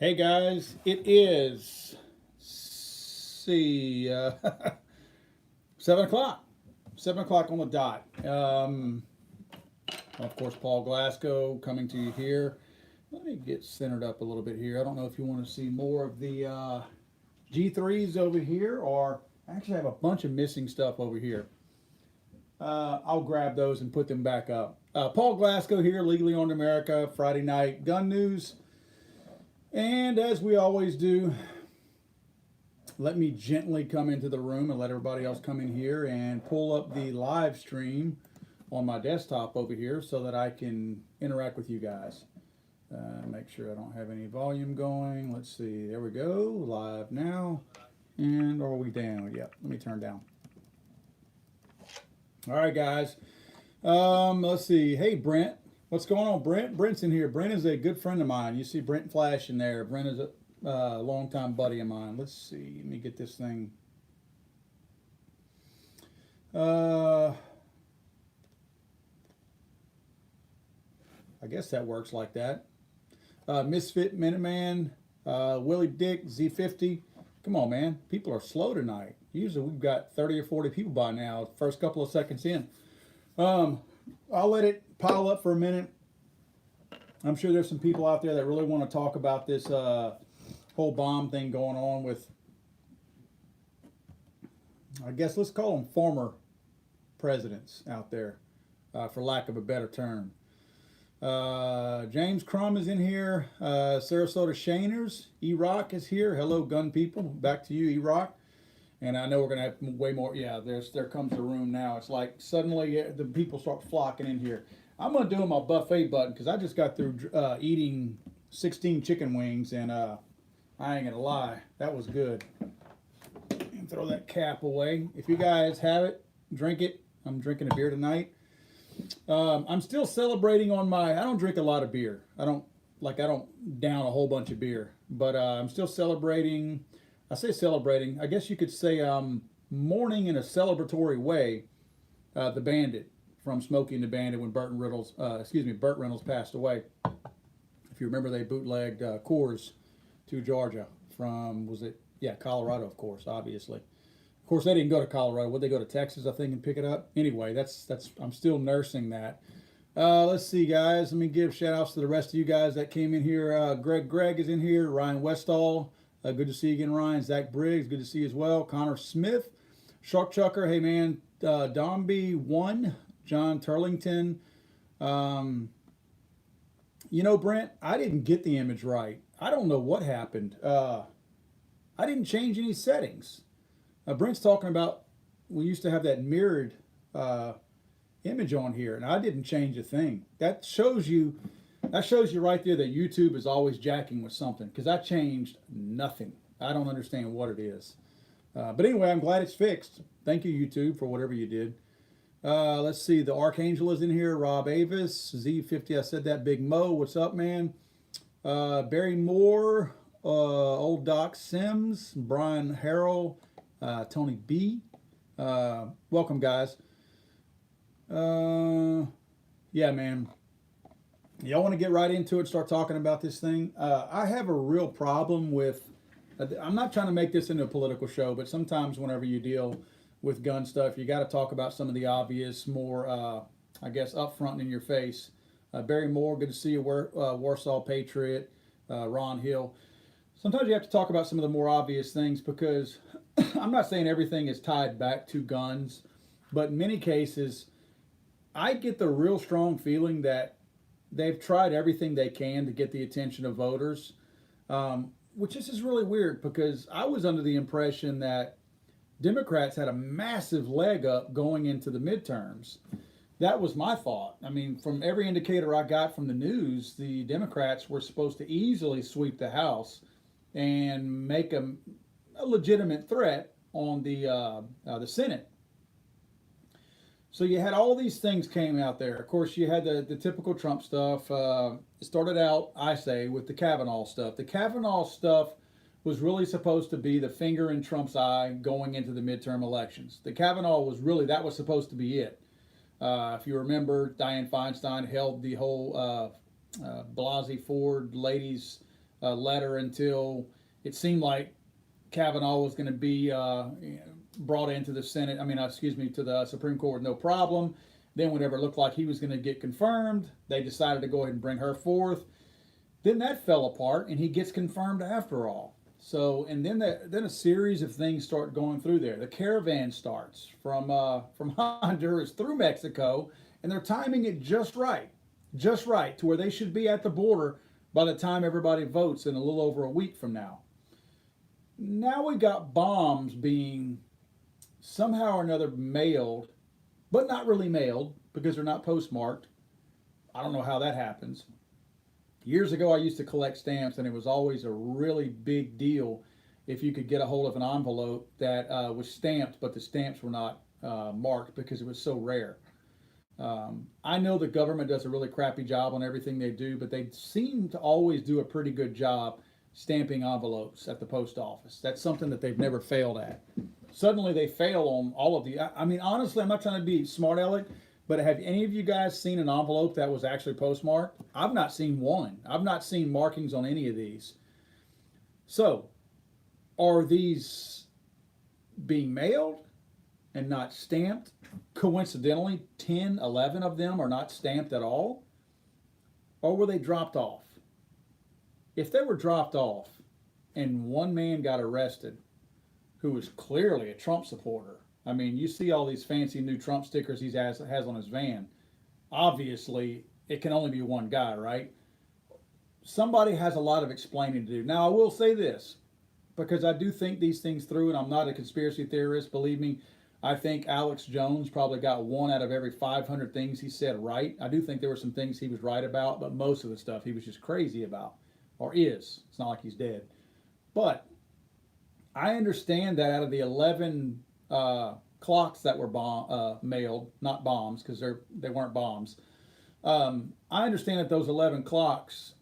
Hey guys, it is see 7 o'clock. 7 o'clock on the dot. Of course, Paul Glasgow coming to you here. Let me get centered up a little bit here. I don't know if you want to see more of the G3s over here, or actually I have a bunch of missing stuff over here. I'll grab those and put them back up. Paul Glasgow here, Legally Armed America, Friday night gun news. And as we always do, let me gently come into the room and let everybody else come in here and pull up the live stream on my desktop over here so that I can interact with you guys. Make sure I don't have any volume going. Let's see. There we go. Live now. And are we down? Yep. Let me turn down. All right, guys. Let's see. Hey, Brent. What's going on, Brent? Brent's in here. Brent is a good friend of mine. You see Brent flashing there. Brent is a longtime buddy of mine. Let's see. Let me get this thing. I guess that works like that. Misfit Minuteman, Willie Dick, Z50. Come on, man. People are slow tonight. Usually we've got 30 or 40 people by now, first couple of seconds in. I'll let it pile up for a minute. I'm sure there's some people out there that really want to talk about this whole bomb thing going on with, I guess let's call them former presidents out there, for lack of a better term. James Crum is in here. Sarasota Shaners. E-Rock is here. Hello, gun people. Back to you, E-Rock. And I know we're going to have way more. Yeah, there comes the room now. It's like suddenly the people start flocking in here. I'm going to do my buffet button because I just got through eating 16 chicken wings, and I ain't going to lie. That was good. And throw that cap away. If you guys have it, drink it. I'm drinking a beer tonight. I'm still celebrating on my. I don't drink a lot of beer. I don't down a whole bunch of beer, but I'm still celebrating. I say celebrating. I guess you could say mourning in a celebratory way. The Bandit from Smokey and the Bandit when Burt Reynolds passed away. If you remember, they bootlegged Coors to Georgia from Colorado, of course, obviously. Of course, they didn't go to Colorado. Would they go to Texas, I think, and pick it up? Anyway, that's. I'm still nursing that. Let's see, guys. Let me give shout-outs to the rest of you guys that came in here. Greg is in here. Ryan Westall. Good to see you again, Ryan. Zach Briggs, good to see you as well. Connor Smith. Shark Chucker, hey, man. Domby1. John Turlington. Brent, I didn't get the image right. I don't know what happened. I didn't change any settings. Brent's talking about we used to have that mirrored image on here, and I didn't change a thing. That shows you right there that YouTube is always jacking with something, because I changed nothing. I don't understand what it is. But anyway, I'm glad it's fixed. Thank you, YouTube, for whatever you did. Let's see. The Archangel is in here. Rob Avis. Z50, I said that. Big Mo, what's up, man? Barry Moore. Old Doc Sims. Brian Harrell. Tony B. Welcome, guys. Yeah, man. Y'all want to get right into it, start talking about this thing? I have a real problem with, I'm not trying to make this into a political show, but sometimes whenever you deal with gun stuff, you got to talk about some of the obvious, more, I guess, upfront and in your face. Barry Moore, good to see you, Warsaw Patriot, Ron Hill. Sometimes you have to talk about some of the more obvious things because I'm not saying everything is tied back to guns, but in many cases, I get the real strong feeling that they've tried everything they can to get the attention of voters, which is really weird because I was under the impression that Democrats had a massive leg up going into the midterms. That was my thought. I mean, from every indicator I got from the news, the Democrats were supposed to easily sweep the House and make a legitimate threat on the Senate. So you had all these things came out there. Of course, you had the typical Trump stuff. It started out, I say, with the Kavanaugh stuff. The Kavanaugh stuff was really supposed to be the finger in Trump's eye going into the midterm elections. The Kavanaugh was really, that was supposed to be it. If you remember, Dianne Feinstein held the whole Blasey Ford ladies letter until it seemed like Kavanaugh was going to be brought into the Senate. I mean, excuse me, to the Supreme Court with no problem. Then, whenever it looked like he was going to get confirmed, they decided to go ahead and bring her forth. Then that fell apart, and he gets confirmed after all. So, and then a series of things start going through there. The caravan starts from Honduras through Mexico, and they're timing it just right to where they should be at the border by the time everybody votes in a little over a week from now. Now we got bombs being somehow or another mailed, but not really mailed because they're not postmarked. I don't know how that happens. Years ago, I used to collect stamps, and it was always a really big deal if you could get a hold of an envelope that was stamped, but the stamps were not marked because it was so rare. I know the government does a really crappy job on everything they do, but they seem to always do a pretty good job stamping envelopes at the post office. That's something that they've never failed at. Suddenly they fail on all of the. I mean, honestly, I'm not trying to be smart aleck, but have any of you guys seen an envelope that was actually postmarked? I've not seen one. I've not seen markings on any of these. So, are these being mailed and not stamped? Coincidentally, 10, 11 of them are not stamped at all? Or were they dropped off? If they were dropped off and one man got arrested who was clearly a Trump supporter, I mean, you see all these fancy new Trump stickers he has on his van. Obviously, it can only be one guy, right? Somebody has a lot of explaining to do. Now, I will say this, because I do think these things through, and I'm not a conspiracy theorist, believe me. I think Alex Jones probably got one out of every 500 things he said right. I do think there were some things he was right about, but most of the stuff he was just crazy about, or is. It's not like he's dead. But I understand that out of the 11 clocks that were mailed, not bombs, because they weren't bombs. I understand that those 11 clocks,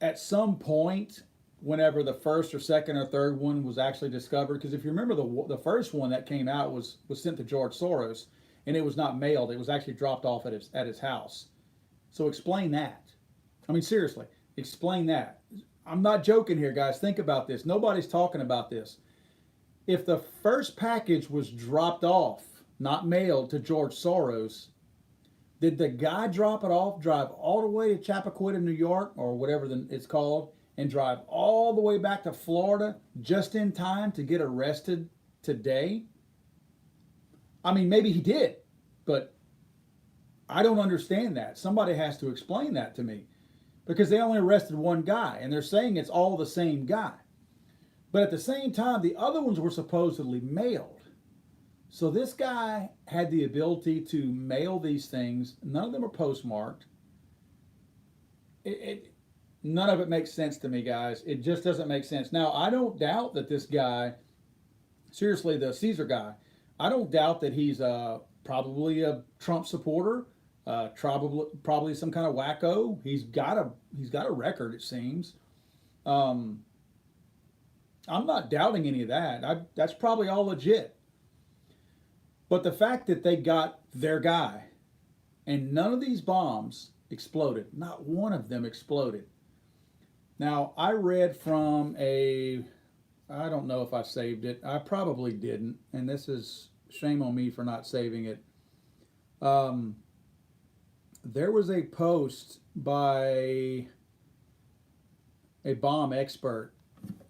at some point, whenever the first or second or third one was actually discovered, because if you remember the first one that came out was sent to George Soros, and it was not mailed; it was actually dropped off at his house. So explain that. I mean, seriously, explain that. I'm not joking here, guys. Think about this. Nobody's talking about this. If the first package was dropped off, not mailed to George Soros, did the guy drop it off, drive all the way to Chappaquiddick, New York, or whatever it's called, and drive all the way back to Florida just in time to get arrested today? I mean, maybe he did, but I don't understand that. Somebody has to explain that to me, because they only arrested one guy, and they're saying it's all the same guy. But at the same time, the other ones were supposedly mailed. So this guy had the ability to mail these things. None of them are postmarked. None of it makes sense to me, guys. It just doesn't make sense. Now, I don't doubt that this guy, seriously, the Caesar guy, I don't doubt that he's probably a Trump supporter, probably some kind of wacko. He's got a record, it seems. I'm not doubting any of that. That's probably all legit. But the fact that they got their guy and none of these bombs exploded, not one of them exploded. Now, I read from I don't know if I saved it. I probably didn't. And this is shame on me for not saving it. There was a post by a bomb expert,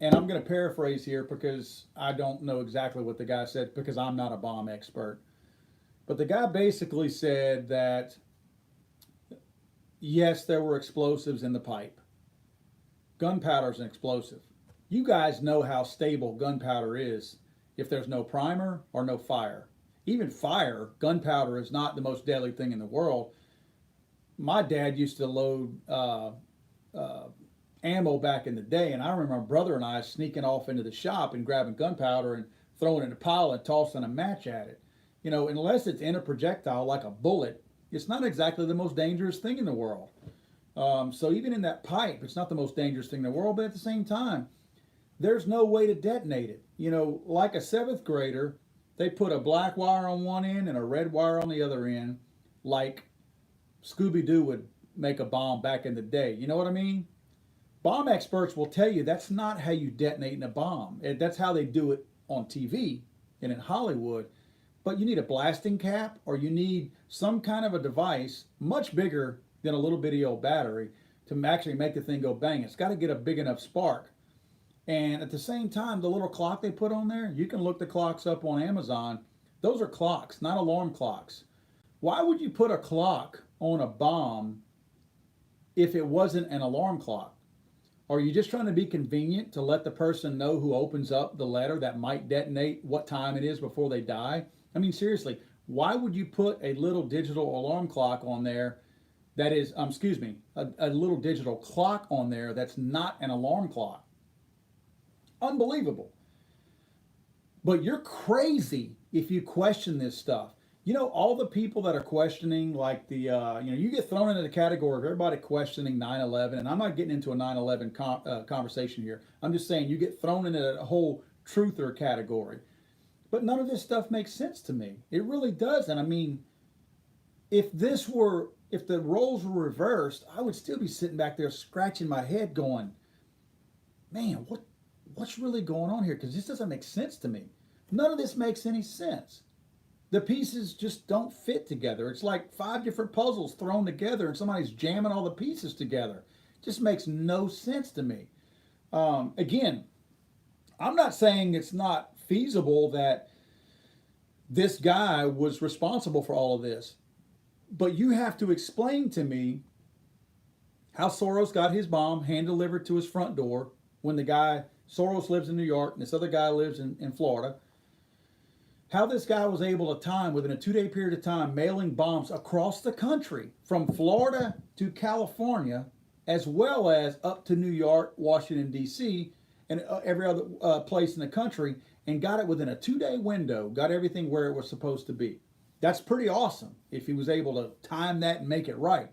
and I'm going to paraphrase here because I don't know exactly what the guy said because I'm not a bomb expert. But the guy basically said that, yes, there were explosives in the pipe. Gunpowder is an explosive. You guys know how stable gunpowder is if there's no primer or no fire. Even fire, gunpowder is not the most deadly thing in the world. My dad used to load ammo back in the day, and I remember my brother and I sneaking off into the shop and grabbing gunpowder and throwing it in a pile and tossing a match at it. You know, unless it's in a projectile like a bullet, it's not exactly the most dangerous thing in the world. So even in that pipe, it's not the most dangerous thing in the world, but at the same time, there's no way to detonate it. You know, like a seventh grader, they put a black wire on one end and a red wire on the other end, like Scooby-Doo would make a bomb back in the day. You know what I mean? Bomb experts will tell you that's not how you detonate a bomb. That's how they do it on TV and in Hollywood. But you need a blasting cap, or you need some kind of a device much bigger than a little bitty old battery to actually make the thing go bang. It's got to get a big enough spark. And at the same time, the little clock they put on there, you can look the clocks up on Amazon. Those are clocks, not alarm clocks. Why would you put a clock on a bomb if it wasn't an alarm clock? Are you just trying to be convenient to let the person know who opens up the letter that might detonate what time it is before they die? I mean, seriously, why would you put a little digital alarm clock on there that is, a little digital clock on there that's not an alarm clock? Unbelievable. But you're crazy if you question this stuff. You know, all the people that are questioning, like you get thrown into the category of everybody questioning 9/11, and I'm not getting into a 9/11 conversation here. I'm just saying you get thrown into a whole truther category. But none of this stuff makes sense to me. It really doesn't. I mean, if the roles were reversed, I would still be sitting back there scratching my head going, man, what's really going on here? Because this doesn't make sense to me. None of this makes any sense. The pieces just don't fit together. It's like 5 different puzzles thrown together and somebody's jamming all the pieces together. It just makes no sense to me. Again, I'm not saying it's not feasible that this guy was responsible for all of this, but you have to explain to me how Soros got his bomb hand delivered to his front door when Soros lives in New York and this other guy lives in Florida. How this guy was able to time, within a 2-day period of time, mailing bombs across the country from Florida to California, as well as up to New York, Washington, D.C., and every other place in the country, and got it within a 2-day window, got everything where it was supposed to be. That's pretty awesome if he was able to time that and make it right.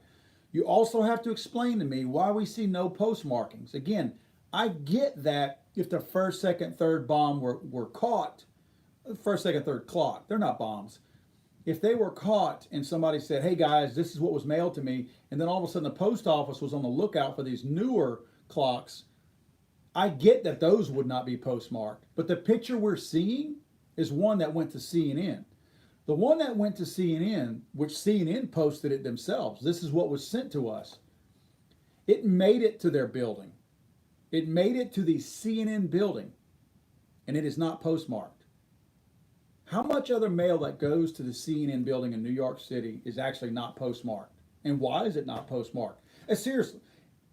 You also have to explain to me why we see no postmarkings. Again, I get that if the first, second, third bomb were caught, first, second, third clock, they're not bombs. If they were caught and somebody said, hey guys, this is what was mailed to me, and then all of a sudden the post office was on the lookout for these newer clocks, I get that those would not be postmarked. But the picture we're seeing is one that went to CNN. The one that went to CNN, which CNN posted it themselves, this is what was sent to us. It made it to their building. It made it to the CNN building, and it is not postmarked. How much other mail that goes to the CNN building in New York City is actually not postmarked? And why is it not postmarked? Seriously,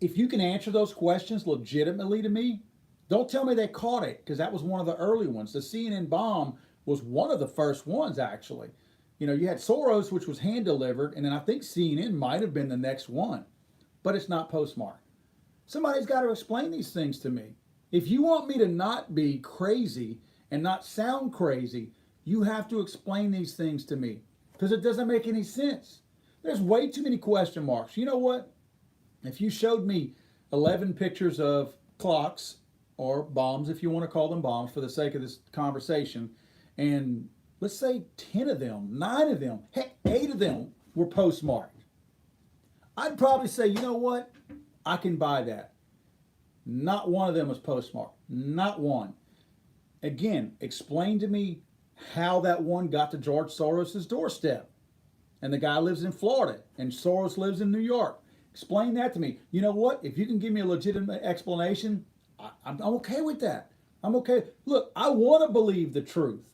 if you can answer those questions legitimately to me, don't tell me they caught it, because that was one of the early ones. The CNN bomb was one of the first ones, actually. You know, you had Soros, which was hand delivered, and then I think CNN might have been the next one, but it's not postmarked. Somebody's got to explain these things to me. If you want me to not be crazy and not sound crazy, you have to explain these things to me, because it doesn't make any sense. There's way too many question marks. You know what? If you showed me 11 pictures of clocks, or bombs, if you want to call them bombs for the sake of this conversation, and let's say 10 of them, 9 of them, heck, 8 of them were postmarked, I'd probably say, you know what? I can buy that. Not one of them was postmarked. Not one. Again, explain to me how that one got to George Soros's doorstep. And the guy lives in Florida, and Soros lives in New York. Explain that to me. You know what? If you can give me a legitimate explanation, I'm okay with that. I'm okay. Look, I want to believe the truth.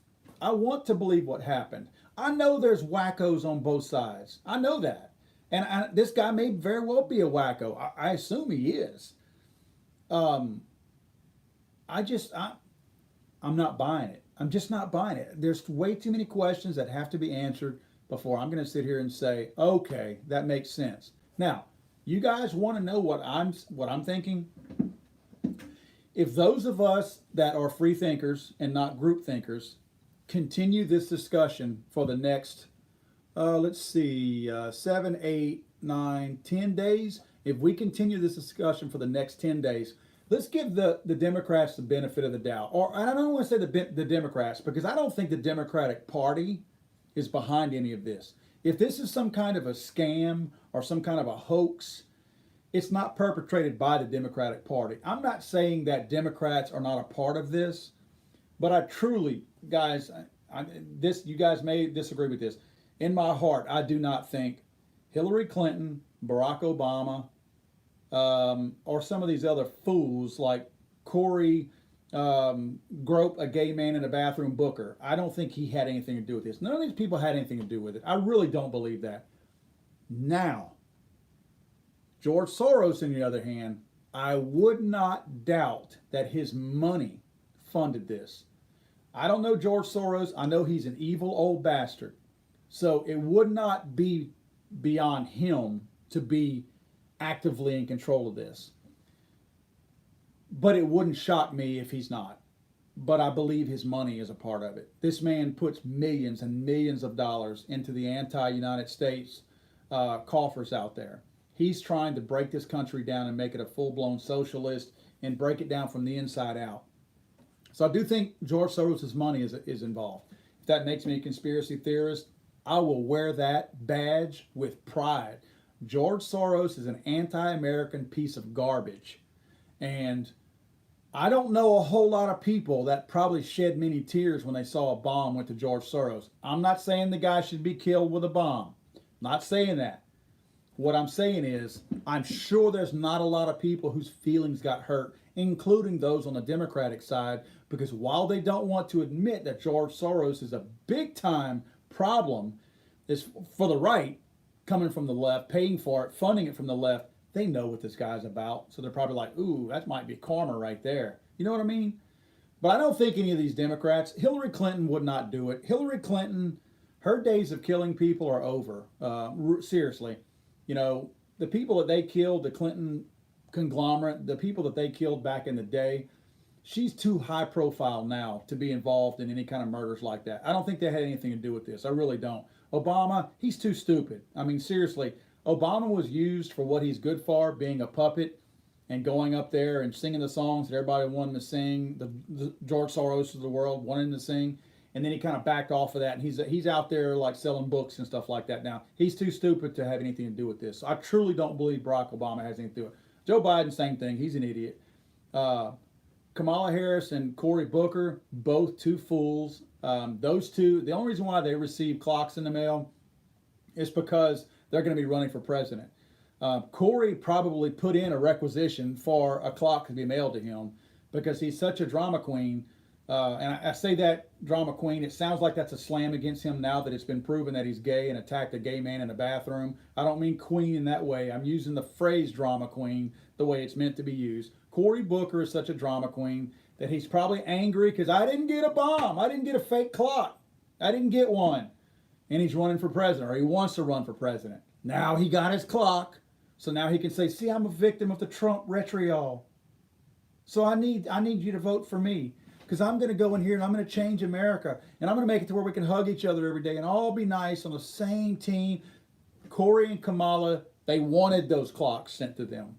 I want to believe what happened. I know there's wackos on both sides. I know that. And this guy may very well be a wacko. I assume he is. I'm not buying it. I'm just not buying it. There's way too many questions that have to be answered before I'm going to sit here and say, okay, that makes sense. Now, you guys want to know what I'm thinking? If those of us that are free thinkers and not group thinkers continue this discussion for the next, 7, 8, 9, 10 days, if we continue this discussion for the next 10 days, let's give the Democrats the benefit of the doubt. Or I don't want to say the Democrats, because I don't think the Democratic Party is behind any of this. If this is some kind of a scam or some kind of a hoax, it's not perpetrated by the Democratic Party. I'm not saying that Democrats are not a part of this, but I truly, guys, this you guys may disagree with this. In my heart, I do not think Hillary Clinton, Barack Obama, or some of these other fools like Corey grope a gay man in a bathroom Booker. I don't think he had anything to do with this. None of these people had anything to do with it. I really don't believe that. Now, George Soros, on the other hand, I would not doubt that his money funded this. I don't know George Soros. I know he's an evil old bastard. So it would not be beyond him to be actively in control of this. But it wouldn't shock me if he's not. But I believe his money is a part of it. This man puts millions and millions of dollars into the anti-United States coffers out there. He's trying to break this country down and make it a full-blown socialist and break it down from the inside out. So I do think George Soros' money is involved. If that makes me a conspiracy theorist, I will wear that badge with pride. George Soros is an anti-American piece of garbage. And I don't know a whole lot of people that probably shed many tears when they saw a bomb went to George Soros. I'm not saying the guy should be killed with a bomb. Not saying that. What I'm saying is, I'm sure there's not a lot of people whose feelings got hurt, including those on the Democratic side, because while they don't want to admit that George Soros is a big time problem, is for the right, coming from the left, paying for it, funding it from the left, they know what this guy's about. So they're probably like, ooh, that might be karma right there. You know what I mean? But I don't think any of these Democrats, Hillary Clinton would not do it. Hillary Clinton, her days of killing people are over. Seriously. You know, the people that they killed, the Clinton conglomerate, the people that they killed back in the day, she's too high profile now to be involved in any kind of murders like that. I don't think they had anything to do with this. I really don't. Obama, he's too stupid. I mean, seriously, Obama was used for what he's good for, being a puppet and going up there and singing the songs that everybody wanted to sing, the George Soros of the world wanted to sing. And then he kind of backed off of that, and he's out there like selling books and stuff like that now. He's too stupid to have anything to do with this. So I truly don't believe Barack Obama has anything to do with it. Joe Biden, same thing. He's an idiot. Kamala Harris and Cory Booker, both two fools. Those two, the only reason why they receive clocks in the mail is because they're going to be running for president. Cory probably put in a requisition for a clock to be mailed to him because he's such a drama queen. And I say that drama queen, it sounds like that's a slam against him now that it's been proven that he's gay and attacked a gay man in a bathroom. I don't mean queen in that way. I'm using the phrase drama queen the way it's meant to be used. Cory Booker is such a drama queen that he's probably angry because I didn't get a bomb. I didn't get a fake clock. I didn't get one. And he's running for president, or he wants to run for president. Now he got his clock. So now he can say, see, I'm a victim of the Trump vitriol. So I need you to vote for me. Because I'm going to go in here and I'm going to change America. And I'm going to make it to where we can hug each other every day and all be nice on the same team. Cory and Kamala, they wanted those clocks sent to them.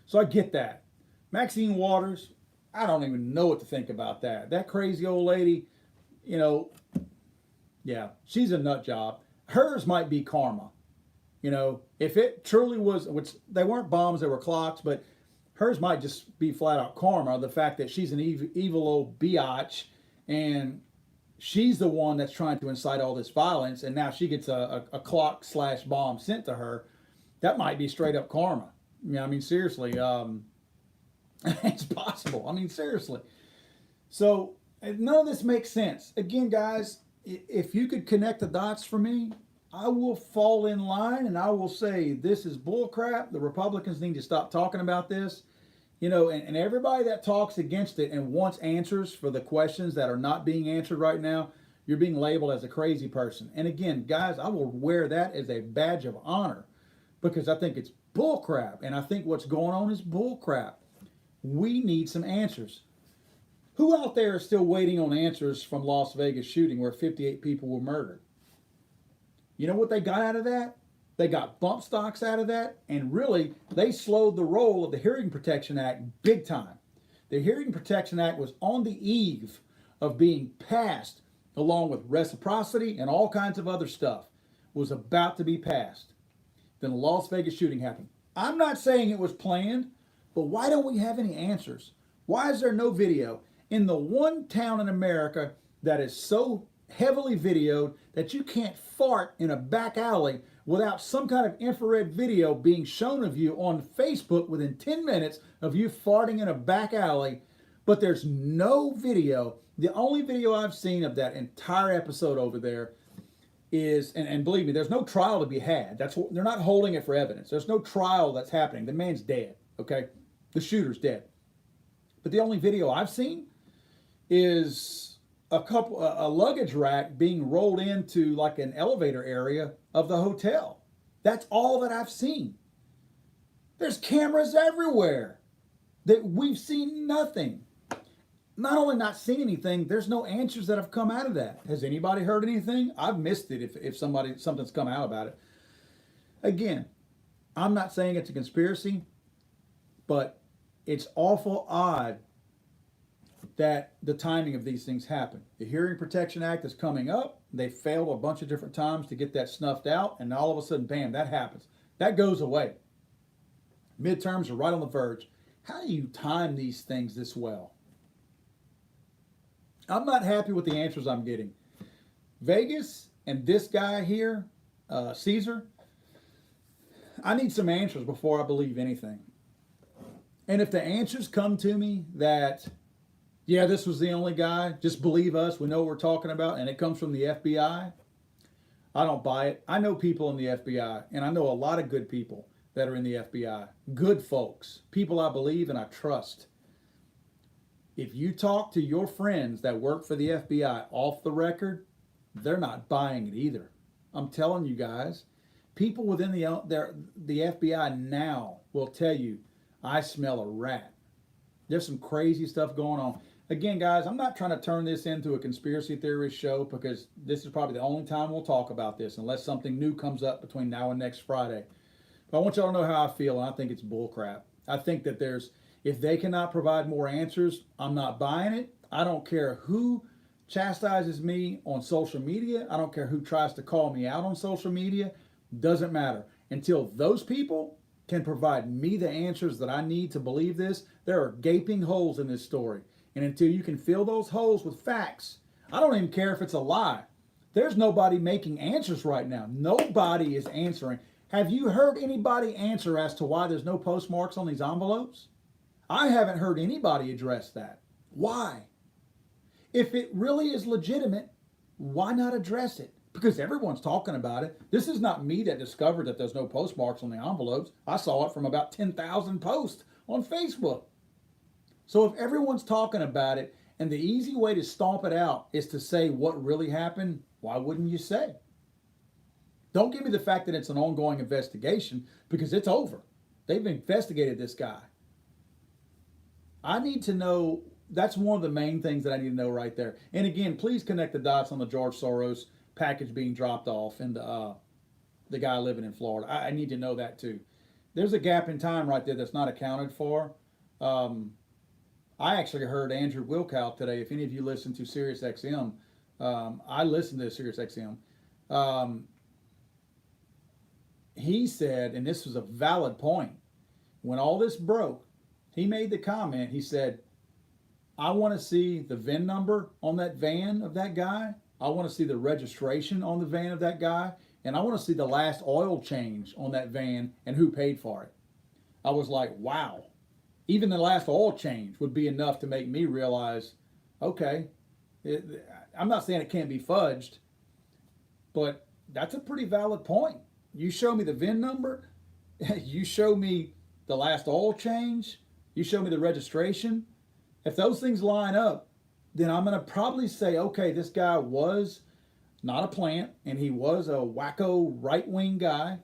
So I get that. Maxine Waters, I don't even know what to think about that. That crazy old lady, you know, yeah, she's a nut job. Hers might be karma. You know, if it truly was, which they weren't bombs, they were clocks, but hers might just be flat out karma. The fact that she's an evil old biatch and she's the one that's trying to incite all this violence, and now she gets a clock / bomb sent to her. That might be straight up karma. You know, I mean, seriously, it's possible. I mean, seriously. So none of this makes sense. Again, guys, if you could connect the dots for me, I will fall in line and I will say this is bullcrap. The Republicans need to stop talking about this. You know, and everybody that talks against it and wants answers for the questions that are not being answered right now, you're being labeled as a crazy person. And again, guys, I will wear that as a badge of honor because I think it's bullcrap. And I think what's going on is bullcrap. We need some answers. Who out there is still waiting on answers from Las Vegas shooting where 58 people were murdered? You know what they got out of that? They got bump stocks out of that, and really, they slowed the roll of the Hearing Protection Act big time. The Hearing Protection Act was on the eve of being passed, along with reciprocity and all kinds of other stuff, was about to be passed. Then the Las Vegas shooting happened. I'm not saying it was planned, but why don't we have any answers? Why is there no video? In the one town in America that is so heavily videoed that you can't fart in a back alley without some kind of infrared video being shown of you on Facebook within 10 minutes of you farting in a back alley, but there's no video. The only video I've seen of that entire episode over there is, and believe me, there's no trial to be had. That's what, they're not holding it for evidence. There's no trial that's happening. The man's dead, okay? The shooter's dead. But the only video I've seen is a luggage rack being rolled into like an elevator area of the hotel. That's all that I've seen. There's cameras everywhere that we've seen nothing. Not only not seen anything, there's no answers that have come out of that. Has anybody heard anything? I've missed it if something's come out about it. Again, I'm not saying it's a conspiracy, but it's awful odd that the timing of these things happen. The Hearing Protection Act is coming up. They failed a bunch of different times to get that snuffed out, and all of a sudden, bam, that happens. That goes away. Midterms are right on the verge. How do you time these things this well? I'm not happy with the answers I'm getting. Vegas and this guy here, Caesar, I need some answers before I believe anything. And if the answers come to me that, yeah, this was the only guy, just believe us, we know what we're talking about, and it comes from the FBI, I don't buy it. I know people in the FBI, and I know a lot of good people that are in the FBI. Good folks, people I believe and I trust. If you talk to your friends that work for the FBI off the record, they're not buying it either. I'm telling you guys, people within the FBI now will tell you, I smell a rat. There's some crazy stuff going on. Again, guys, I'm not trying to turn this into a conspiracy theorist show because this is probably the only time we'll talk about this unless something new comes up between now and next Friday. But I want y'all to know how I feel, and I think it's bullcrap. I think that if they cannot provide more answers, I'm not buying it. I don't care who chastises me on social media. I don't care who tries to call me out on social media. Doesn't matter. Until those people can provide me the answers that I need to believe this, there are gaping holes in this story. And until you can fill those holes with facts, I don't even care if it's a lie. There's nobody making answers right now. Nobody is answering. Have you heard anybody answer as to why there's no postmarks on these envelopes? I haven't heard anybody address that. Why? If it really is legitimate, why not address it? Because everyone's talking about it. This is not me that discovered that there's no postmarks on the envelopes. I saw it from about 10,000 posts on Facebook. So if everyone's talking about it and the easy way to stomp it out is to say what really happened, why wouldn't you say? Don't give me the fact that it's an ongoing investigation because it's over. They've investigated this guy. I need to know, that's one of the main things that I need to know right there. And again, please connect the dots on the George Soros package being dropped off and the guy living in Florida. I need to know that too. There's a gap in time right there that's not accounted for. I actually heard Andrew Wilkow today. If any of you listen to SiriusXM, I listened to SiriusXM. He said, and this was a valid point, when all this broke, he made the comment, he said, I want to see the VIN number on that van of that guy. I want to see the registration on the van of that guy. And I want to see the last oil change on that van and who paid for it. I was like, wow. Even the last oil change would be enough to make me realize, okay, I'm not saying it can't be fudged, but that's a pretty valid point. You show me the VIN number, you show me the last oil change, you show me the registration. If those things line up, then I'm going to probably say, okay, this guy was not a plant, and he was a wacko right-wing guy.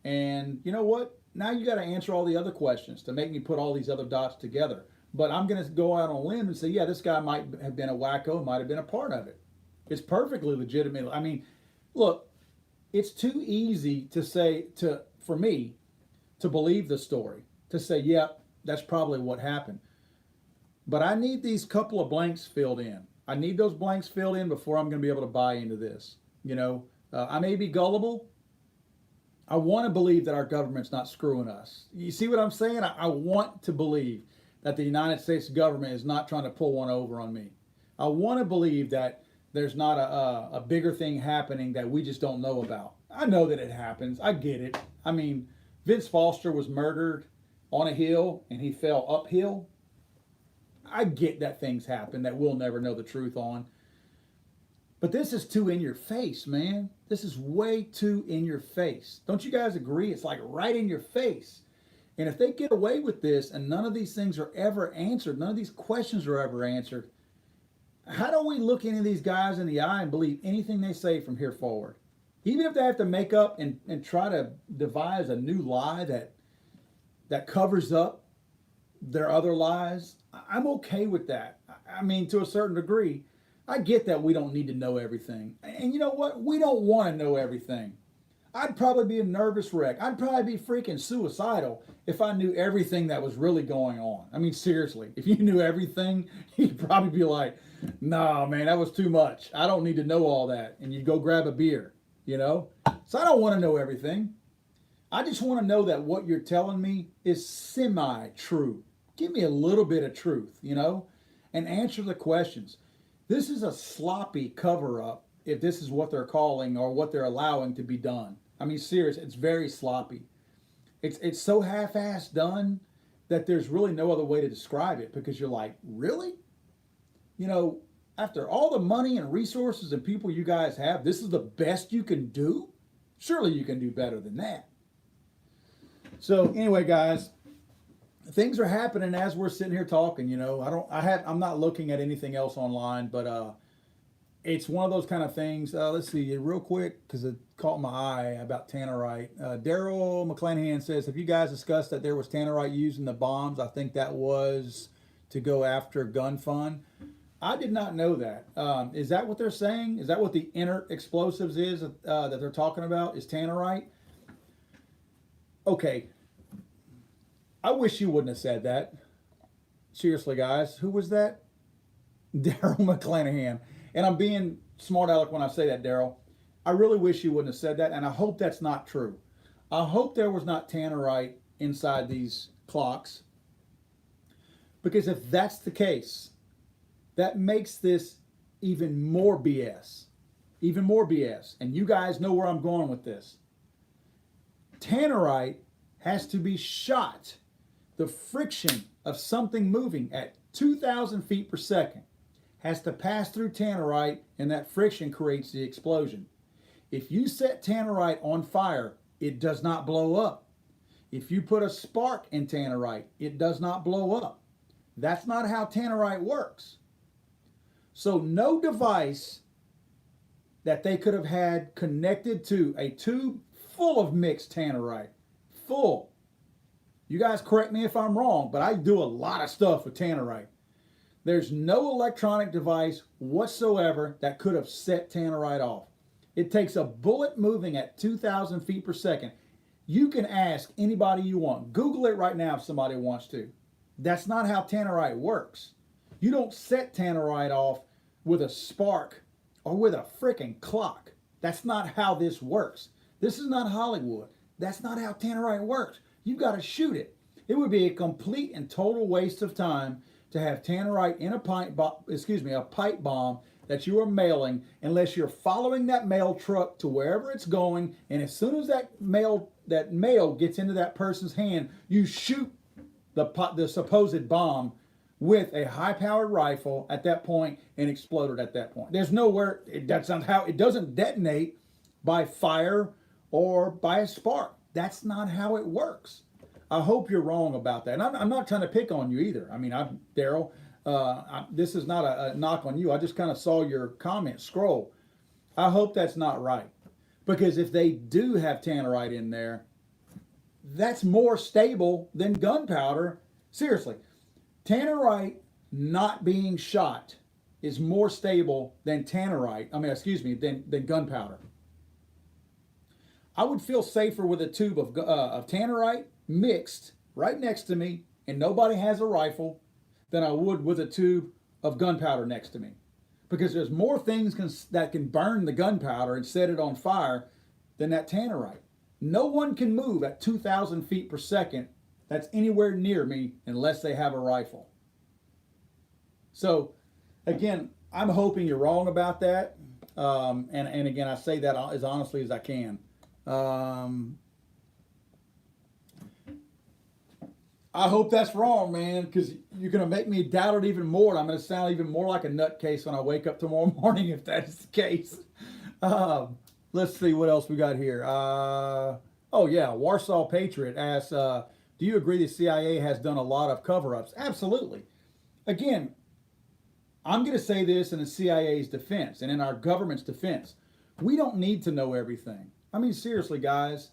And you know what? Now you got to answer all the other questions to make me put all these other dots together. But I'm going to go out on a limb and say, yeah, this guy might have been a wacko, might have been a part of it. It's perfectly legitimate. I mean, look, it's too easy to say, for me, to believe the story, to say, yep, that's probably what happened. But I need these couple of blanks filled in. I need those blanks filled in before I'm going to be able to buy into this. You know, I may be gullible. I want to believe that our government's not screwing us. You see what I'm saying? I want to believe that the United States government is not trying to pull one over on me. I want to believe that there's not a bigger thing happening that we just don't know about. I know that it happens. I get it. I mean, Vince Foster was murdered on a hill and he fell uphill. I get that things happen that we'll never know the truth on. But this is too in your face, man. This is way too in your face. Don't you guys agree? It's like right in your face. And if they get away with this and none of these things are ever answered, none of these questions are ever answered, how do we look any of these guys in the eye and believe anything they say from here forward? Even if they have to make up and try to devise a new lie that covers up their other lies, I'm okay with that. I mean, to a certain degree, I get that we don't need to know everything. And you know what? We don't want to know everything. I'd probably be a nervous wreck. I'd probably be freaking suicidal if I knew everything that was really going on. I mean, seriously, if you knew everything, you'd probably be like, nah, man, that was too much. I don't need to know all that. And you'd go grab a beer, you know? So I don't want to know everything. I just want to know that what you're telling me is semi-true. Give me a little bit of truth, you know? And answer the questions. This is a sloppy cover-up if this is what they're calling or what they're allowing to be done. I mean, serious, it's very sloppy. It's so half-assed done that there's really no other way to describe it because you're like, really? You know, after all the money and resources and people you guys have, this is the best you can do? Surely you can do better than that. So anyway, guys, things are happening as we're sitting here talking. You know, I'm not looking at anything else online, but it's one of those kind of things. Let's see real quick because it caught my eye about tannerite. Daryl McClanahan says, have you guys discussed that there was tannerite used in the bombs? I think that was to go after gun fun. I did not know that. Is that what they're saying? Is that what the inert explosives is that they're talking about? Is tannerite? Okay. I wish you wouldn't have said that. Seriously, guys. Who was that? Daryl McClanahan. And I'm being smart aleck when I say that, Daryl. I really wish you wouldn't have said that, and I hope that's not true. I hope there was not tannerite inside these clocks. Because if that's the case, that makes this even more BS. Even more BS. And you guys know where I'm going with this. Tannerite has to be shot. The friction of something moving at 2,000 feet per second has to pass through tannerite, and that friction creates the explosion. If you set tannerite on fire, it does not blow up. If you put a spark in tannerite, it does not blow up. That's not how tannerite works. So no device that they could have had connected to a tube full of mixed tannerite, full. You guys correct me if I'm wrong, but I do a lot of stuff with tannerite. There's no electronic device whatsoever that could have set tannerite off. It takes a bullet moving at 2,000 feet per second. You can ask anybody you want. Google it right now if somebody wants to. That's not how tannerite works. You don't set tannerite off with a spark or with a freaking clock. That's not how this works. This is not Hollywood. That's not how tannerite works. You've got to shoot it. It would be a complete and total waste of time to have tannerite in a pipe bomb that you are mailing unless you're following that mail truck to wherever it's going, and as soon as that mail gets into that person's hand, you shoot the supposed bomb with a high-powered rifle at that point and explode it at that point. There's nowhere, that's not how, it doesn't detonate by fire or by a spark. That's not how it works. I hope you're wrong about that. And I'm not trying to pick on you either. I mean, Daryl, this is not a knock on you. I just kind of saw your comment scroll. I hope that's not right. Because if they do have tannerite in there, that's more stable than gunpowder. Seriously, tannerite not being shot is more stable than than gunpowder. I would feel safer with a tube of tannerite mixed right next to me and nobody has a rifle than I would with a tube of gunpowder next to me. Because there's more things that can burn the gunpowder and set it on fire than that tannerite. No one can move at 2,000 feet per second that's anywhere near me unless they have a rifle. So, again, I'm hoping you're wrong about that. And again, I say that as honestly as I can. I hope that's wrong, man, because you're going to make me doubt it even more. I'm going to sound even more like a nutcase when I wake up tomorrow morning if that is the case. Let's see what else we got here. Oh, yeah, Warsaw Patriot asks, do you agree the CIA has done a lot of cover-ups? Absolutely. Again, I'm going to say this in the CIA's defense and in our government's defense. We don't need to know everything. I mean, seriously, guys,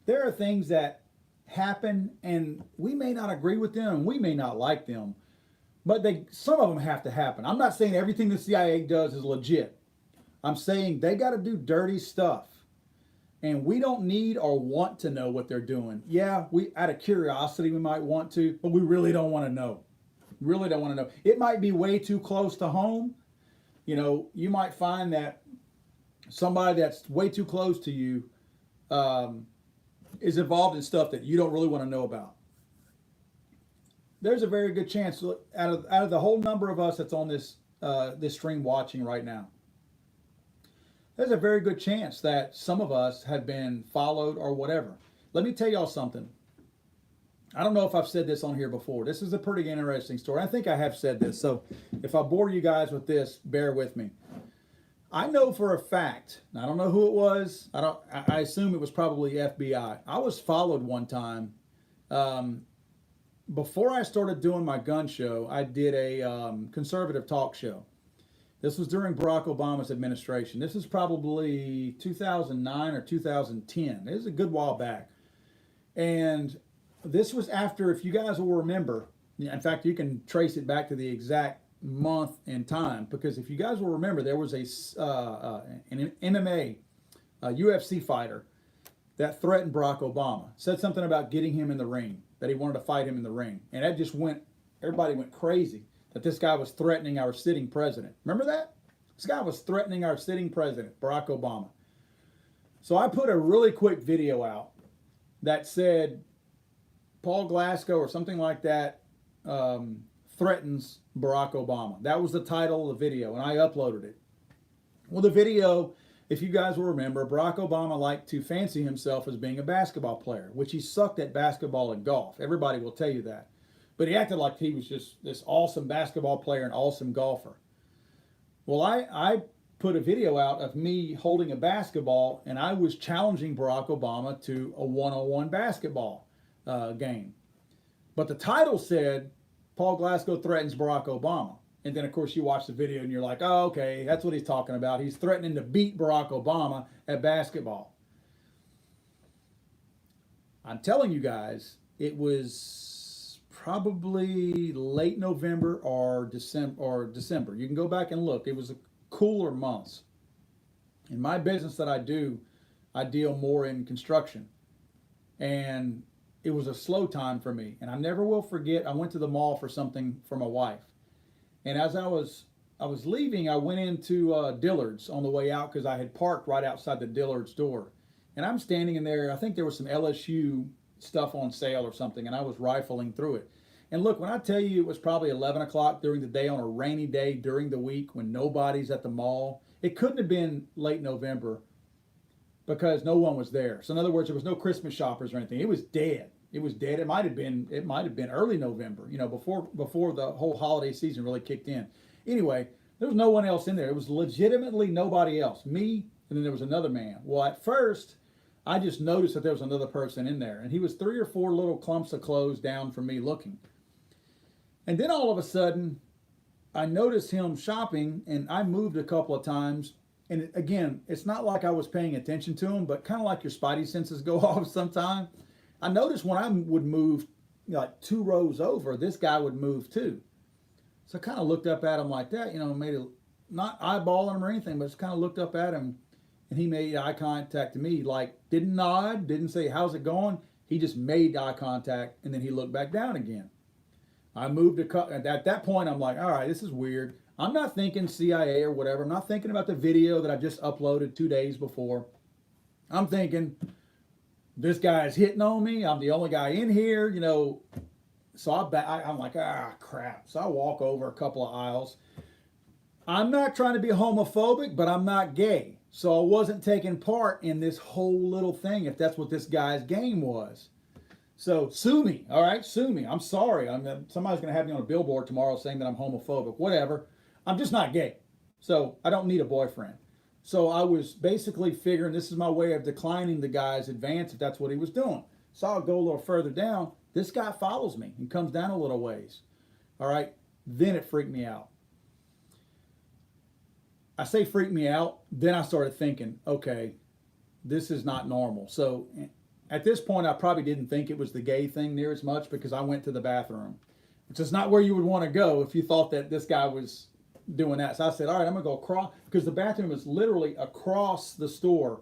there are things that happen and we may not agree with them and we may not like them, but some of them have to happen. I'm not saying everything the CIA does is legit. I'm saying they got to do dirty stuff. And we don't need or want to know what they're doing. Yeah, we out of curiosity we might want to, but we really don't want to know. Really don't want to know. It might be way too close to home. You know, you might find that somebody that's way too close to you is involved in stuff that you don't really want to know about. There's a very good chance out of the whole number of us that's on this stream watching right now, there's a very good chance that some of us have been followed or whatever. Let me tell y'all something. I don't know if I've said this on here before. This is a pretty interesting story. I think I have said this. So if I bore you guys with this, bear with me. I know for a fact, I don't know who it was. I assume it was probably FBI. I was followed one time. Before I started doing my gun show, I did a conservative talk show. This was during Barack Obama's administration. This is probably 2009 or 2010. It was a good while back. And this was after, if you guys will remember, in fact, you can trace it back to the exact month and time, because if you guys will remember, there was an MMA, UFC fighter that threatened Barack Obama, said something about getting him in the ring, that he wanted to fight him in the ring. And that just everybody went crazy that this guy was threatening our sitting president. Remember that? This guy was threatening our sitting president, Barack Obama. So I put a really quick video out that said, Paul Glasgow or something like that threatens Barack Obama. That was the title of the video, and I uploaded it. Well, the video, if you guys will remember, Barack Obama liked to fancy himself as being a basketball player, which he sucked at basketball and golf. Everybody will tell you that. But he acted like he was just this awesome basketball player and awesome golfer. Well, I put a video out of me holding a basketball, and I was challenging Barack Obama to a one-on-one basketball game. But the title said, Paul Glasgow threatens Barack Obama. And then, of course, you watch the video and you're like, oh, okay, that's what he's talking about. He's threatening to beat Barack Obama at basketball. I'm telling you guys, it was probably late November or December. You can go back and look. It was a cooler months. In my business that I do, I deal more in construction. And it was a slow time for me. And I never will forget, I went to the mall for something for my wife. And as I was leaving, I went into Dillard's on the way out because I had parked right outside the Dillard's door. And I'm standing in there. I think there was some LSU stuff on sale or something, and I was rifling through it. And look, when I tell you it was probably 11 o'clock during the day on a rainy day during the week when nobody's at the mall, it couldn't have been late November because no one was there. So in other words, there was no Christmas shoppers or anything. It was dead. It was dead. It might have been early November, before the whole holiday season really kicked in. Anyway, there was no one else in there. It was legitimately nobody else. Me, and then there was another man. Well, at first, I just noticed that there was another person in there, and he was 3 or 4 little clumps of clothes down from me looking. And then all of a sudden, I noticed him shopping, and I moved a couple of times. And again, it's not like I was paying attention to him, but kind of like your spidey senses go off sometime. I noticed when I would move like 2 rows over, this guy would move too. So I kind of looked up at him like that, not eyeballing him or anything, but just kind of looked up at him, and he made eye contact to me, like didn't nod, didn't say, how's it going? He just made eye contact, and then he looked back down again. I moved at that point, I'm like, all right, this is weird. I'm not thinking CIA or whatever. I'm not thinking about the video that I just uploaded 2 days before. I'm thinking, this guy's hitting on me. I'm the only guy in here, you know. So I'm like, crap. So I walk over a couple of aisles. I'm not trying to be homophobic, but I'm not gay. So I wasn't taking part in this whole little thing if that's what this guy's game was. So sue me, all right? Sue me. I'm sorry. Somebody's going to have me on a billboard tomorrow saying that I'm homophobic. Whatever. I'm just not gay. So I don't need a boyfriend. So I was basically figuring this is my way of declining the guy's advance if that's what he was doing. So I'll go a little further down. This guy follows me and comes down a little ways. All right? Then it freaked me out. I say freaked me out. Then I started thinking, okay, this is not normal. So at this point, I probably didn't think it was the gay thing near as much because I went to the bathroom, which is not where you would want to go if you thought that this guy was doing that. So I said, all right, I'm going to go across, because the bathroom is literally across the store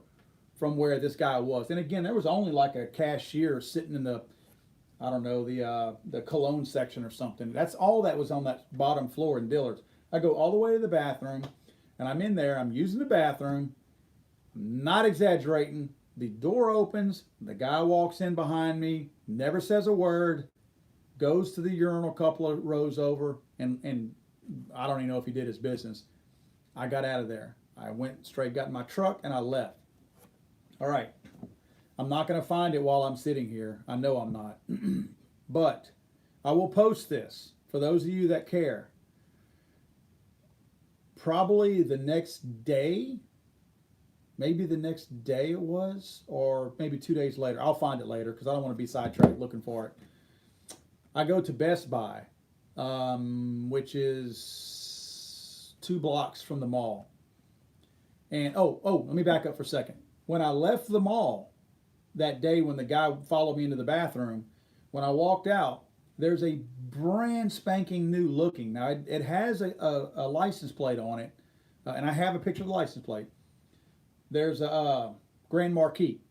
from where this guy was. And again, there was only like a cashier sitting in the, I don't know, the cologne section or something. That's all that was on that bottom floor in Dillard's. I go all the way to the bathroom, and I'm in there. I'm using the bathroom. I'm not exaggerating. The door opens. The guy walks in behind me, never says a word, goes to the urinal a couple of rows over, and I don't even know if he did his business. I got out of there. I went straight, got in my truck, and I left. All right. I'm not going to find it while I'm sitting here. I know I'm not. But I will post this for those of you that care. Probably the next day, maybe the next day it was, or maybe 2 days later. I'll find it later because I don't want to be sidetracked looking for it. I go to Best Buy, which is 2 blocks from the mall. And let me back up for a second. When I left the mall that day, when the guy followed me into the bathroom, when I walked out, there's a brand spanking new looking. Now it has a license plate on it, and I have a picture of the license plate. There's a Grand Marquis,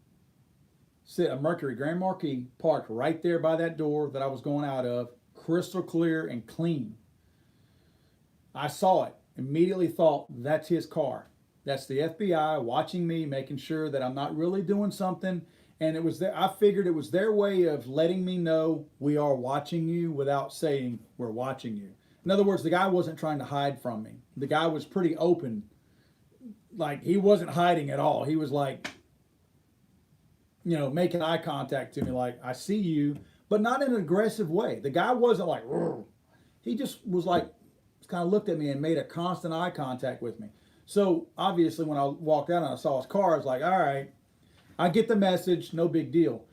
a Mercury Grand Marquis parked right there by that door that I was going out of, crystal clear and clean. I saw it, immediately thought, that's his car. That's the FBI watching me, making sure that I'm not really doing something. And it was there. I figured it was their way of letting me know we are watching you without saying we're watching you. In other words, the guy wasn't trying to hide from me. The guy was pretty open. Like, he wasn't hiding at all. He was like, you know, making eye contact to me, like, I see you, but not in an aggressive way. The guy wasn't like, "Rrr." He just was like, kind of looked at me and made a constant eye contact with me. So obviously when I walked out and I saw his car, I was like, all right, I get the message, no big deal.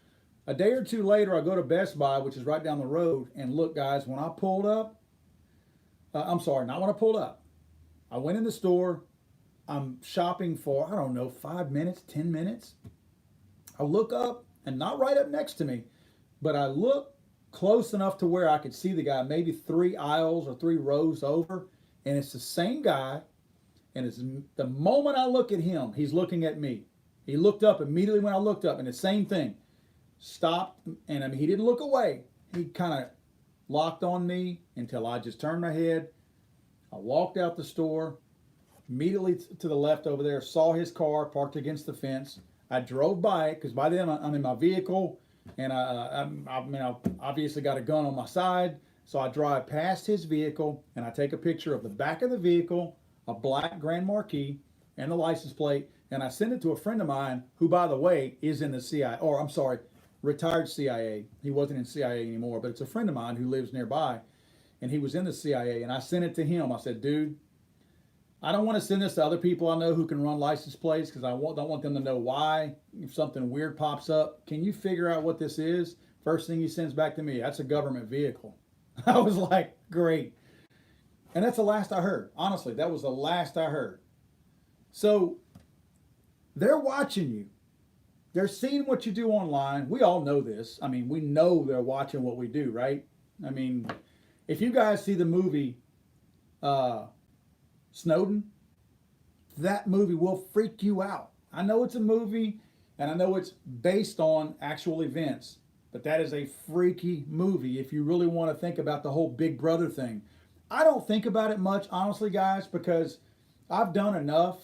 A day or two later, I go to Best Buy, which is right down the road, and look, guys, when I pulled up, I'm sorry, not when I pulled up. I went in the store. I'm shopping for, I don't know, 5 minutes, 10 minutes. I look up, and not right up next to me, but I look close enough to where I could see the guy, maybe 3 aisles or 3 rows over, and it's the same guy. And it's the moment I look at him, he's looking at me. He looked up immediately when I looked up, and the same thing. Stopped, and I mean, he didn't look away. He kind of locked on me until I just turned my head. I walked out the store, immediately to the left over there, saw his car parked against the fence. I drove by it, because by then I'm in my vehicle, and I obviously got a gun on my side. So I drive past his vehicle, and I take a picture of the back of the vehicle, a black Grand Marquis, and the license plate, and I sent it to a friend of mine who, by the way, is in the CIA, or I'm sorry, retired CIA. He wasn't in CIA anymore, but it's a friend of mine who lives nearby, and he was in the CIA, and I sent it to him. I said, dude, I don't want to send this to other people I know who can run license plates because I don't want them to know why. If something weird pops up, can you figure out what this is? First thing he sends back to me, that's a government vehicle. I was like, great. And that's the last I heard. Honestly, that was the last I heard. So they're watching you. They're seeing what you do online. We all know this. I mean, we know they're watching what we do, right? I mean, if you guys see the movie Snowden, that movie will freak you out. I know it's a movie, and I know it's based on actual events, but that is a freaky movie if you really want to think about the whole Big Brother thing. I don't think about it much, honestly, guys, because I've done enough.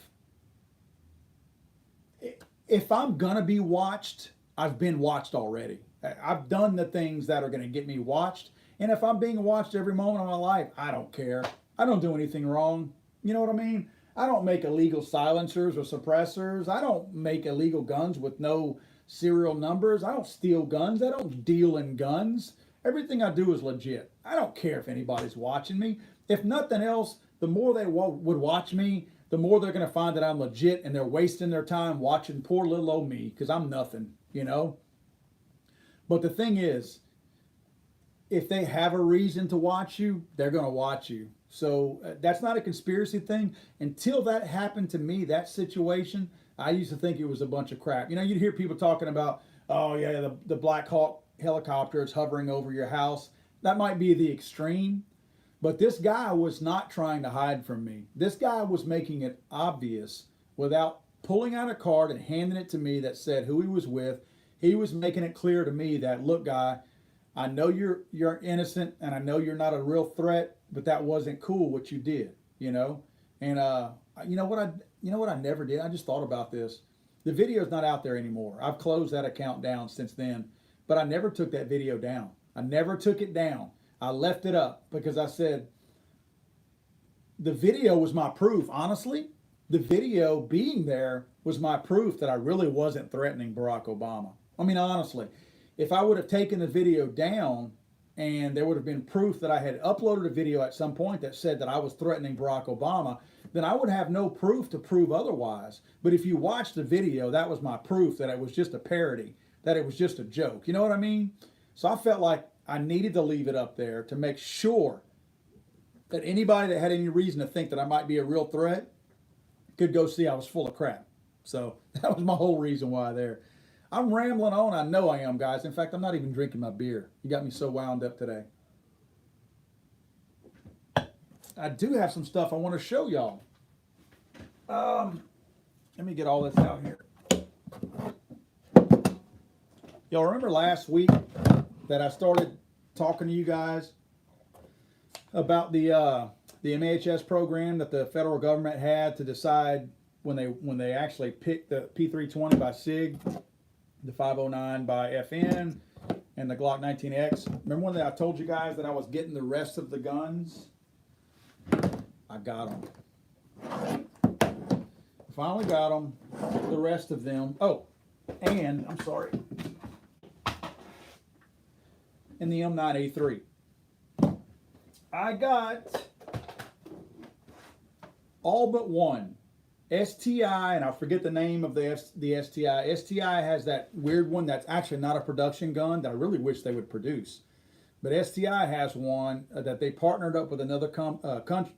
If I'm going to be watched, I've been watched already. I've done the things that are going to get me watched. And if I'm being watched every moment of my life, I don't care. I don't do anything wrong. You know what I mean? I don't make illegal silencers or suppressors. I don't make illegal guns with no serial numbers. I don't steal guns. I don't deal in guns. Everything I do is legit. I don't care if anybody's watching me. If nothing else, the more they would watch me, the more they're going to find that I'm legit, and they're wasting their time watching poor little old me because I'm nothing, you know? But the thing is, if they have a reason to watch you, they're going to watch you. So that's not a conspiracy thing. Until that happened to me, that situation, I used to think it was a bunch of crap. You know, you'd hear people talking about, oh yeah, the Black Hawk helicopter is hovering over your house. That might be the extreme. But this guy was not trying to hide from me. This guy was making it obvious without pulling out a card and handing it to me that said who he was with. He was making it clear to me that, look, guy, I know you're innocent and I know you're not a real threat, but that wasn't cool what you did, you know? And you know what I never did? I just thought about this. The video's not out there anymore. I've closed that account down since then, but I never took that video down. I never took it down. I left it up because I said the video was my proof. Honestly, the video being there was my proof that I really wasn't threatening Barack Obama. I mean, honestly, if I would have taken the video down and there would have been proof that I had uploaded a video at some point that said that I was threatening Barack Obama, then I would have no proof to prove otherwise. But if you watch the video, that was my proof that it was just a parody, that it was just a joke. You know what I mean? So I felt like I needed to leave it up there to make sure that anybody that had any reason to think that I might be a real threat could go see I was full of crap. So that was my whole reason why there. I'm rambling on. I know I am, guys. In fact, I'm not even drinking my beer. You got me so wound up today. I do have some stuff I want to show y'all. Let me get all this out here. Y'all remember last week that I started talking to you guys about the MHS program that the federal government had to decide when they actually picked the P320 by SIG, the 509 by FN, and the Glock 19X. Remember when I told you guys that I was getting the rest of the guns? I got them. Finally got them, the rest of them. Oh, and I'm sorry. And the M9A3. I got all but one. STI, and I forget the name of the STI. STI has that weird one that's actually not a production gun that I really wish they would produce. But STI has one that they partnered up with another company,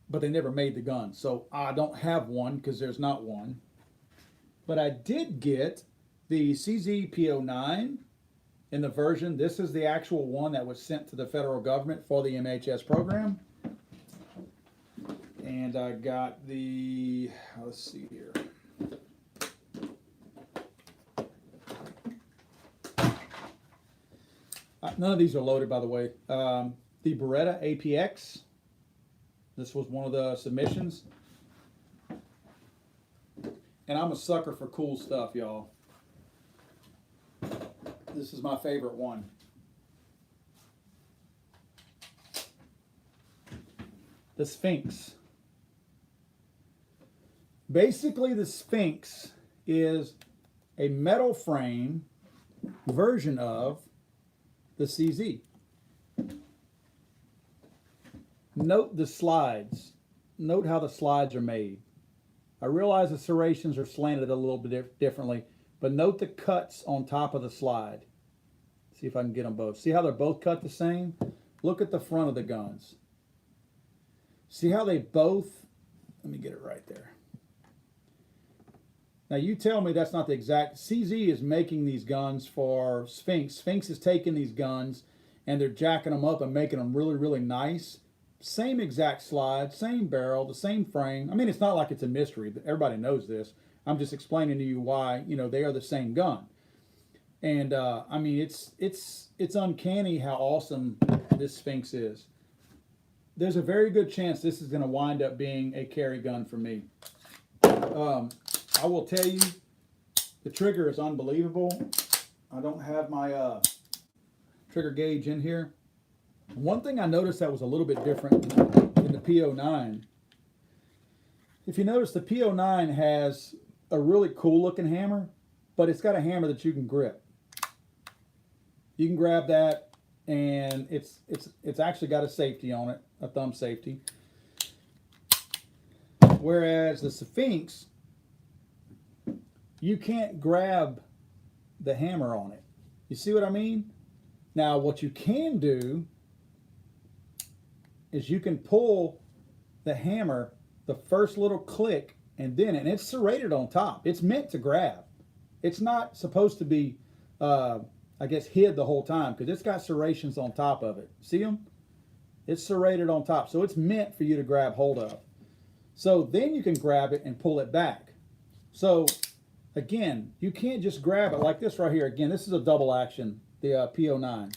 but they never made the gun. So I don't have one because there's not one. But I did get the CZP09 in the version. This is the actual one that was sent to the federal government for the MHS program. And I got the, let's see here. None of these are loaded, by the way. The Beretta APX. This was one of the submissions. And I'm a sucker for cool stuff, y'all. This is my favorite one. The Sphinx. Basically, the Sphinx is a metal frame version of the CZ. Note the slides. Note how the slides are made. I realize the serrations are slanted a little bit differently, but note the cuts on top of the slide. See if I can get them both. See how they're both cut the same? Look at the front of the guns. See how they both, let me get it right there. Now you tell me that's not the exact, CZ is making these guns for Sphinx. Sphinx is taking these guns and they're jacking them up and making them really, really nice. Same exact slide, same barrel, the same frame. I mean, it's not like it's a mystery. Everybody knows this. I'm just explaining to you why, you know, they are the same gun. And I mean, it's uncanny how awesome this Sphinx is. There's a very good chance this is going to wind up being a carry gun for me. I will tell you, The trigger is unbelievable. I don't have my trigger gauge in here. One thing I noticed that was a little bit different in the P09. If you notice, the P09 has a really cool looking hammer, but it's got a hammer that you can grip. You can grab that, and it's actually got a safety on it, a thumb safety. Whereas the Sphinx, you can't grab the hammer on it. You see what I mean? Now, what you can do is you can pull the hammer, the first little click, and it's serrated on top. It's meant to grab. It's not supposed to be, I guess, hid the whole time, because it's got serrations on top of it. See them? It's serrated on top, so it's meant for you to grab hold of. So then you can grab it and pull it back. So again, you can't just grab it like this right here. Again, this is a double action, the P09.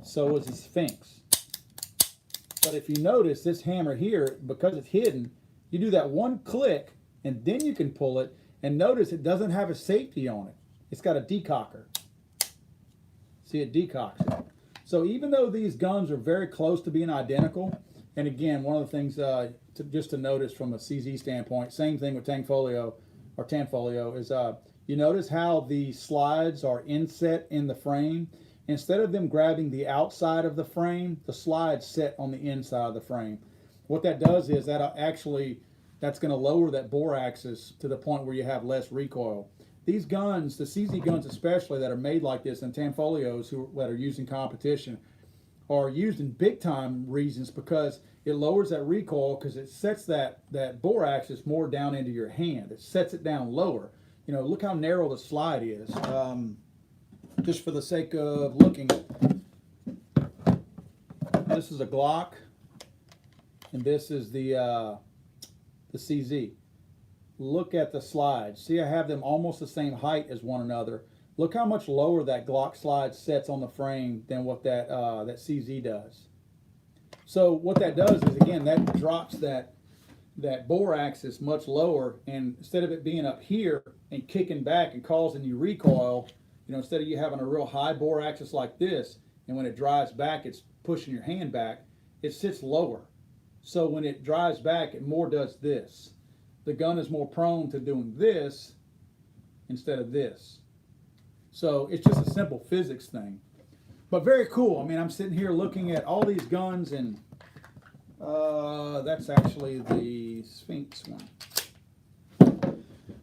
So is the Sphinx. But if you notice this hammer here, because it's hidden, you do that one click and then you can pull it, and notice it doesn't have a safety on it. It's got a decocker. See, it decocks it. So even though these guns are very close to being identical, and again, one of the things just to notice from a CZ standpoint, same thing with Tanfoglio or Tanfoglio, is you notice how the slides are inset in the frame. Instead of them grabbing the outside of the frame, the slides set on the inside of the frame. What that does is that's going to lower that bore axis to the point where you have less recoil. These guns, the CZ guns especially, that are made like this, and Tanfoglios that are used in competition, are used in big time reasons because it lowers that recoil, because it sets that bore axis more down into your hand. It sets it down lower. You know, look how narrow the slide is. Just for the sake of looking, this is a Glock, and this is the CZ. Look at the slides. See, I have them almost the same height as one another. Look how much lower that Glock slide sets on the frame than what that CZ does. So what that does is, again, that drops that bore axis much lower, and instead of it being up here and kicking back and causing you recoil, you know, instead of you having a real high bore axis like this, and when it drives back, it's pushing your hand back, it sits lower. So when it drives back, it more does this. The gun is more prone to doing this instead of this. So it's just a simple physics thing. But very cool. I mean, I'm sitting here looking at all these guns, and that's actually the Sphinx one.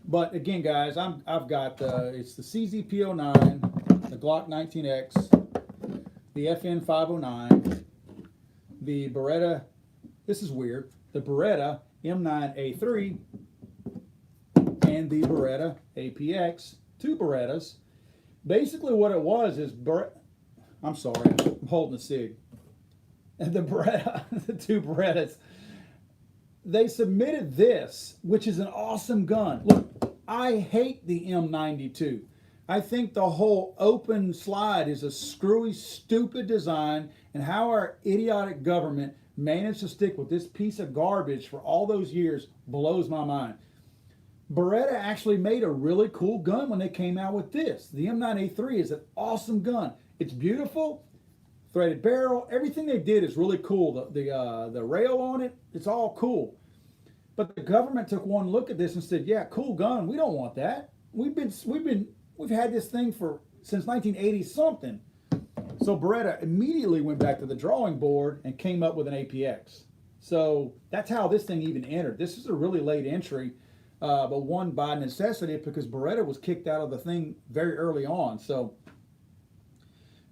But again, guys, I've got it's the CZ P09, the Glock 19X, the FN 509, the Beretta. This is weird. The Beretta M9A3 and the Beretta APX. Two Berettas. Basically, what it was is I'm sorry, I'm holding a cig. The Beretta, the two Berettas, they submitted this, which is an awesome gun. Look, I hate the M92. I think the whole open slide is a screwy, stupid design, and how our idiotic government managed to stick with this piece of garbage for all those years blows my mind. Beretta actually made a really cool gun when they came out with this. The M9A3 is an awesome gun. It's beautiful, threaded barrel, everything they did is really cool. The rail on it, it's all cool. But the government took one look at this and said, "Yeah, cool gun. We don't want that. We've had this thing since 1980 something." So Beretta immediately went back to the drawing board and came up with an APX. So that's how this thing even entered. This is a really late entry, but one by necessity, because Beretta was kicked out of the thing very early on. So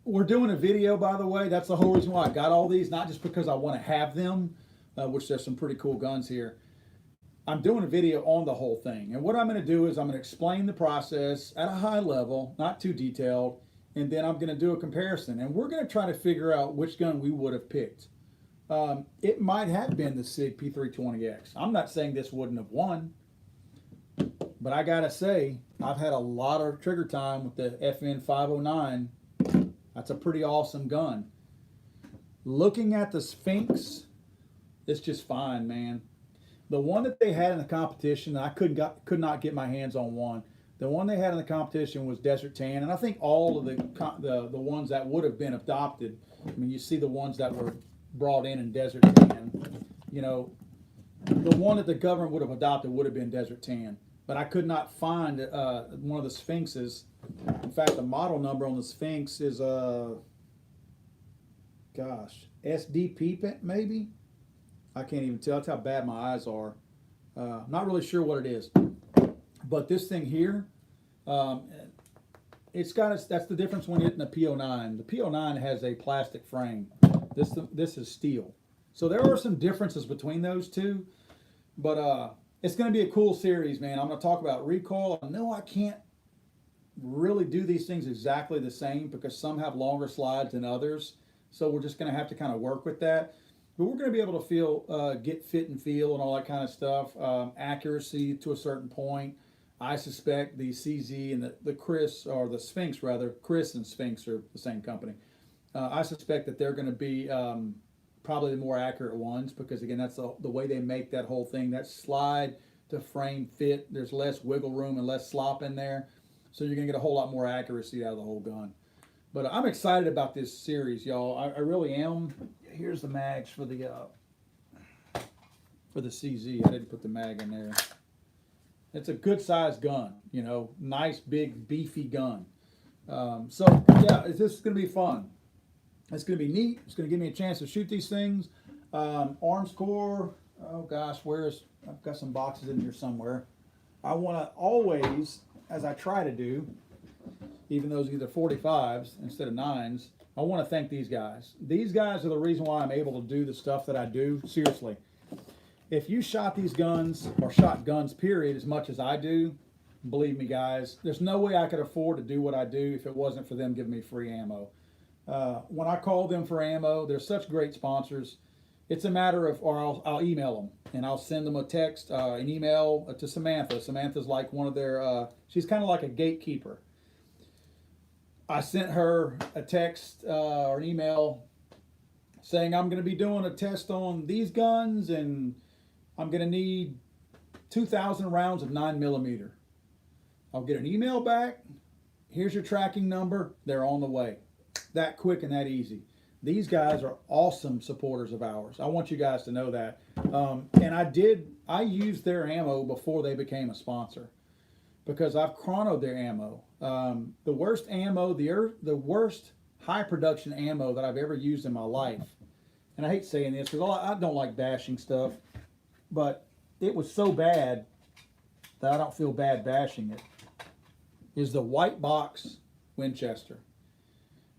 we're doing a video, by the way. That's the whole reason why I got all these, not just because I want to have them, which there's some pretty cool guns here. I'm doing a video on the whole thing. And what I'm going to do is I'm going to explain the process at a high level, not too detailed, and then I'm going to do a comparison. And we're going to try to figure out which gun we would have picked. It might have been the SIG P320X. I'm not saying this wouldn't have won, but I got to say, I've had a lot of trigger time with the FN 509. That's a pretty awesome gun. Looking at the Sphinx, it's just fine, man. The one that they had in the competition, I could not get my hands on one. The one they had in the competition was Desert Tan, and I think all of the ones that would have been adopted. I mean, you see the ones that were brought in Desert Tan. You know, the one that the government would have adopted would have been Desert Tan, but I could not find one of the Sphinxes. In fact, the model number on the Sphinx is SDP maybe. I can't even tell. That's how bad my eyes are. Not really sure what it is. But this thing here, it's got that's the difference when hitting the P09. The P09 has a plastic frame. This is steel. So there are some differences between those two, but it's going to be a cool series, man. I'm going to talk about recoil. I know I can't really do these things exactly the same because some have longer slides than others. So we're just going to have to kind of work with that. But we're going to be able to get fit and feel and all that kind of stuff. Accuracy to a certain point. I suspect the CZ and the Chris, or the Sphinx rather, Chris and Sphinx are the same company. I suspect that they're going to be probably the more accurate ones because, again, that's the way they make that whole thing. That slide to frame fit, there's less wiggle room and less slop in there. So you're going to get a whole lot more accuracy out of the whole gun. But I'm excited about this series, y'all. I really am. Here's the mags for the CZ. I didn't put the mag in there. It's a good sized gun, you know, nice big beefy gun. So yeah, this is going to be fun. It's going to be neat. It's going to give me a chance to shoot these things. Arms core. Oh gosh, I've got some boxes in here somewhere. I want to always, as I try to do, even those either 45s instead of 9s, I want to thank these guys. These guys are the reason why I'm able to do the stuff that I do. Seriously. If you shot these guns, or shot guns, period, as much as I do, believe me, guys, there's no way I could afford to do what I do if it wasn't for them giving me free ammo. When I call them for ammo, they're such great sponsors. It's a matter of, or I'll email them, and I'll send them a text, an email to Samantha. Samantha's like one of their, she's kind of like a gatekeeper. I sent her a text or an email saying I'm going to be doing a test on these guns and I'm going to need 2,000 rounds of 9mm. I'll get an email back. Here's your tracking number. They're on the way. That quick and that easy. These guys are awesome supporters of ours. I want you guys to know that. And I used their ammo before they became a sponsor because I've chronoed their ammo. The worst ammo, the worst high production ammo that I've ever used in my life, and I hate saying this because I don't like bashing stuff, but it was so bad that I don't feel bad bashing it, is the white box Winchester.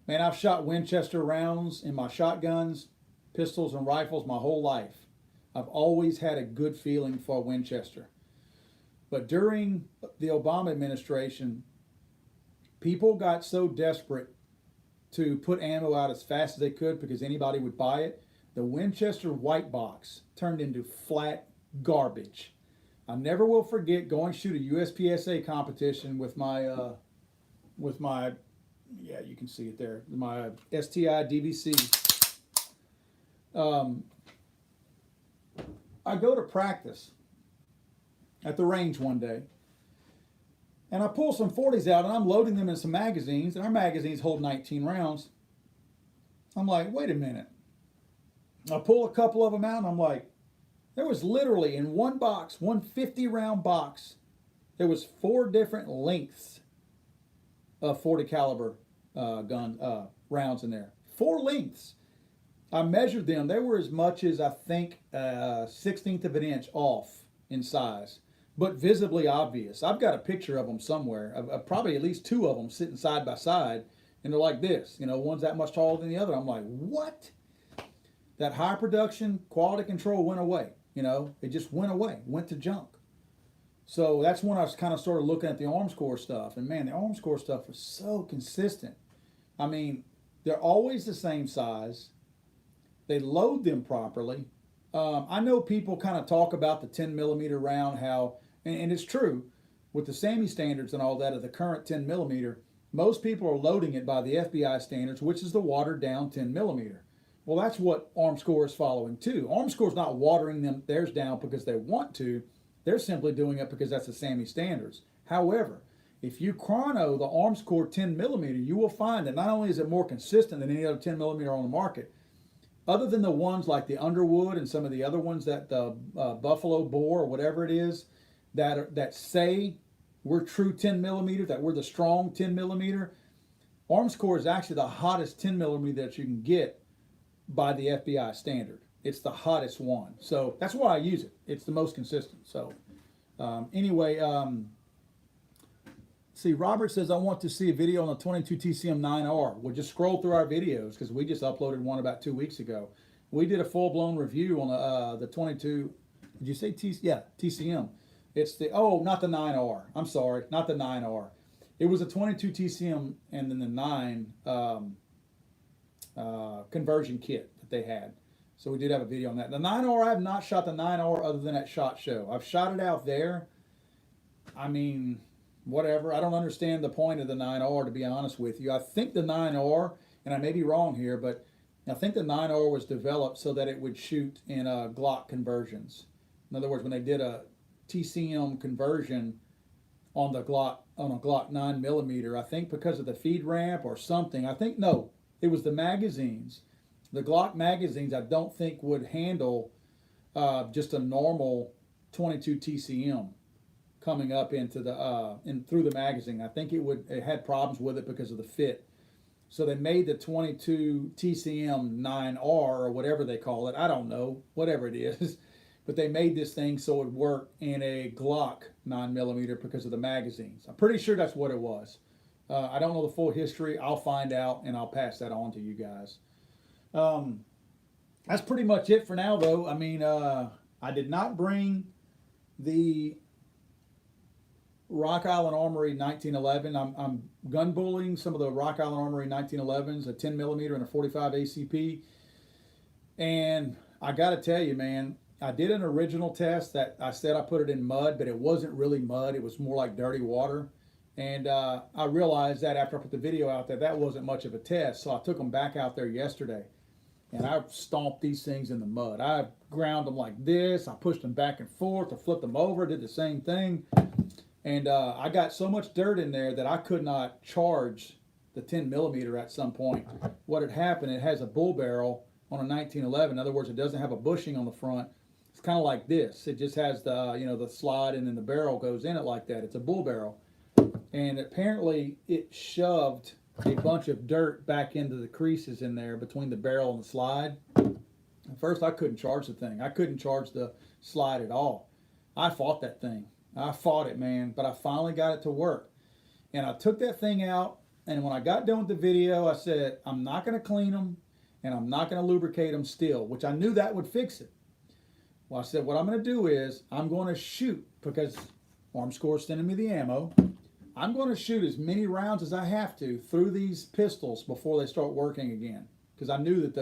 Man, I've shot Winchester rounds in my shotguns, pistols, and rifles my whole life. I've always had a good feeling for Winchester. But during the Obama administration, people got so desperate to put ammo out as fast as they could because anybody would buy it. The Winchester white box turned into flat garbage. I never will forget going to shoot a USPSA competition with my, yeah, you can see it there, my STI DVC. I go to practice at the range one day, and I pull some 40s out, and I'm loading them in some magazines, and our magazines hold 19 rounds. I'm like, wait a minute. I pull a couple of them out, and I'm like, there was literally in one box, one 50-round box, there was 4 different lengths of 40 caliber rounds in there. 4 lengths. I measured them. They were as much as, I think, 1/16 of an inch off in size, but visibly obvious. I've got a picture of them somewhere, of probably at least 2 of them sitting side by side, and they're like this. You know, one's that much taller than the other. I'm like, what? That high production quality control went away. You know, it just went away, went to junk. So that's when I was kind of started looking at the Arms Corps stuff, and man, the Arms Corps stuff was so consistent. I mean, they're always the same size. They load them properly. I know people kind of talk about the 10mm round, how, and it's true, with the SAMI standards and all that of the current 10mm, most people are loading it by the FBI standards, which is the watered down 10mm. Well, that's what ArmScore is following too. ArmScore is not watering theirs down because they want to. They're simply doing it because that's the SAMI standards. However, if you chrono the ArmScore 10 millimeter, you will find that not only is it more consistent than any other 10 millimeter on the market, other than the ones like the Underwood and some of the other ones that the Buffalo Bore or whatever it is that say we're true 10 millimeter, that we're the strong 10 millimeter, ArmScore is actually the hottest 10 millimeter that you can get by the FBI standard. It's the hottest one. So that's why I use it. It's the most consistent. So anyway, see, Robert says, I want to see a video on the 22 TCM 9R. We'll just scroll through our videos because we just uploaded one about 2 weeks ago. We did a full-blown review on the 22, did you say TCM? It's the, oh, not the 9R. I'm sorry, not the 9R. It was a 22 TCM and then the 9 conversion kit that they had. So we did have a video on that. The 9R, I have not shot the 9R other than at SHOT Show. I've shot it out there. I mean, whatever. I don't understand the point of the 9R, to be honest with you. I think the 9R, and I may be wrong here, but I think the 9R was developed so that it would shoot in Glock conversions. In other words, when they did a TCM conversion on the Glock, on a Glock 9 millimeter, I think because of the feed ramp or something. I think, no, it was the magazines. The Glock magazines, I don't think would handle just a normal 22 TCM coming up into the through the magazine. I think it had problems with it because of the fit. So they made the 22 TCM 9R or whatever they call it. I don't know, whatever it is. But they made this thing so it would work in a Glock 9 millimeter because of the magazines. I'm pretty sure that's what it was. I don't know the full history. I'll find out and I'll pass that on to you guys. That's pretty much it for now, though. I mean, I did not bring the Rock Island Armory 1911. I'm gun bullying some of the Rock Island Armory 1911s, a 10 millimeter and a 45 ACP. And I got to tell you, man, I did an original test that I said I put it in mud, but it wasn't really mud. It was more like dirty water. And I realized that after I put the video out there, that wasn't much of a test. So I took them back out there yesterday. And I stomped these things in the mud. I ground them like this. I pushed them back and forth. I flipped them over, did the same thing. And I got so much dirt in there that I could not charge the 10 millimeter at some point. What had happened, it has a bull barrel on a 1911. In other words, it doesn't have a bushing on the front. It's kind of like this. It just has the, the slide and then the barrel goes in it like that. It's a bull barrel. And apparently it shoved a bunch of dirt back into the creases in there between the barrel and the slide. At first I couldn't charge the thing. I couldn't charge the slide at all. I fought that thing. I fought it, man, but I finally got it to work. And I took that thing out, and when I got done with the video, I said, I'm not going to clean them, and I'm not going to lubricate them still, which I knew that would fix it. Well, I said, what I'm going to do is I'm going to shoot, because ArmScore is sending me the ammo. I'm going to shoot as many rounds as I have to through these pistols before they start working again, because I knew that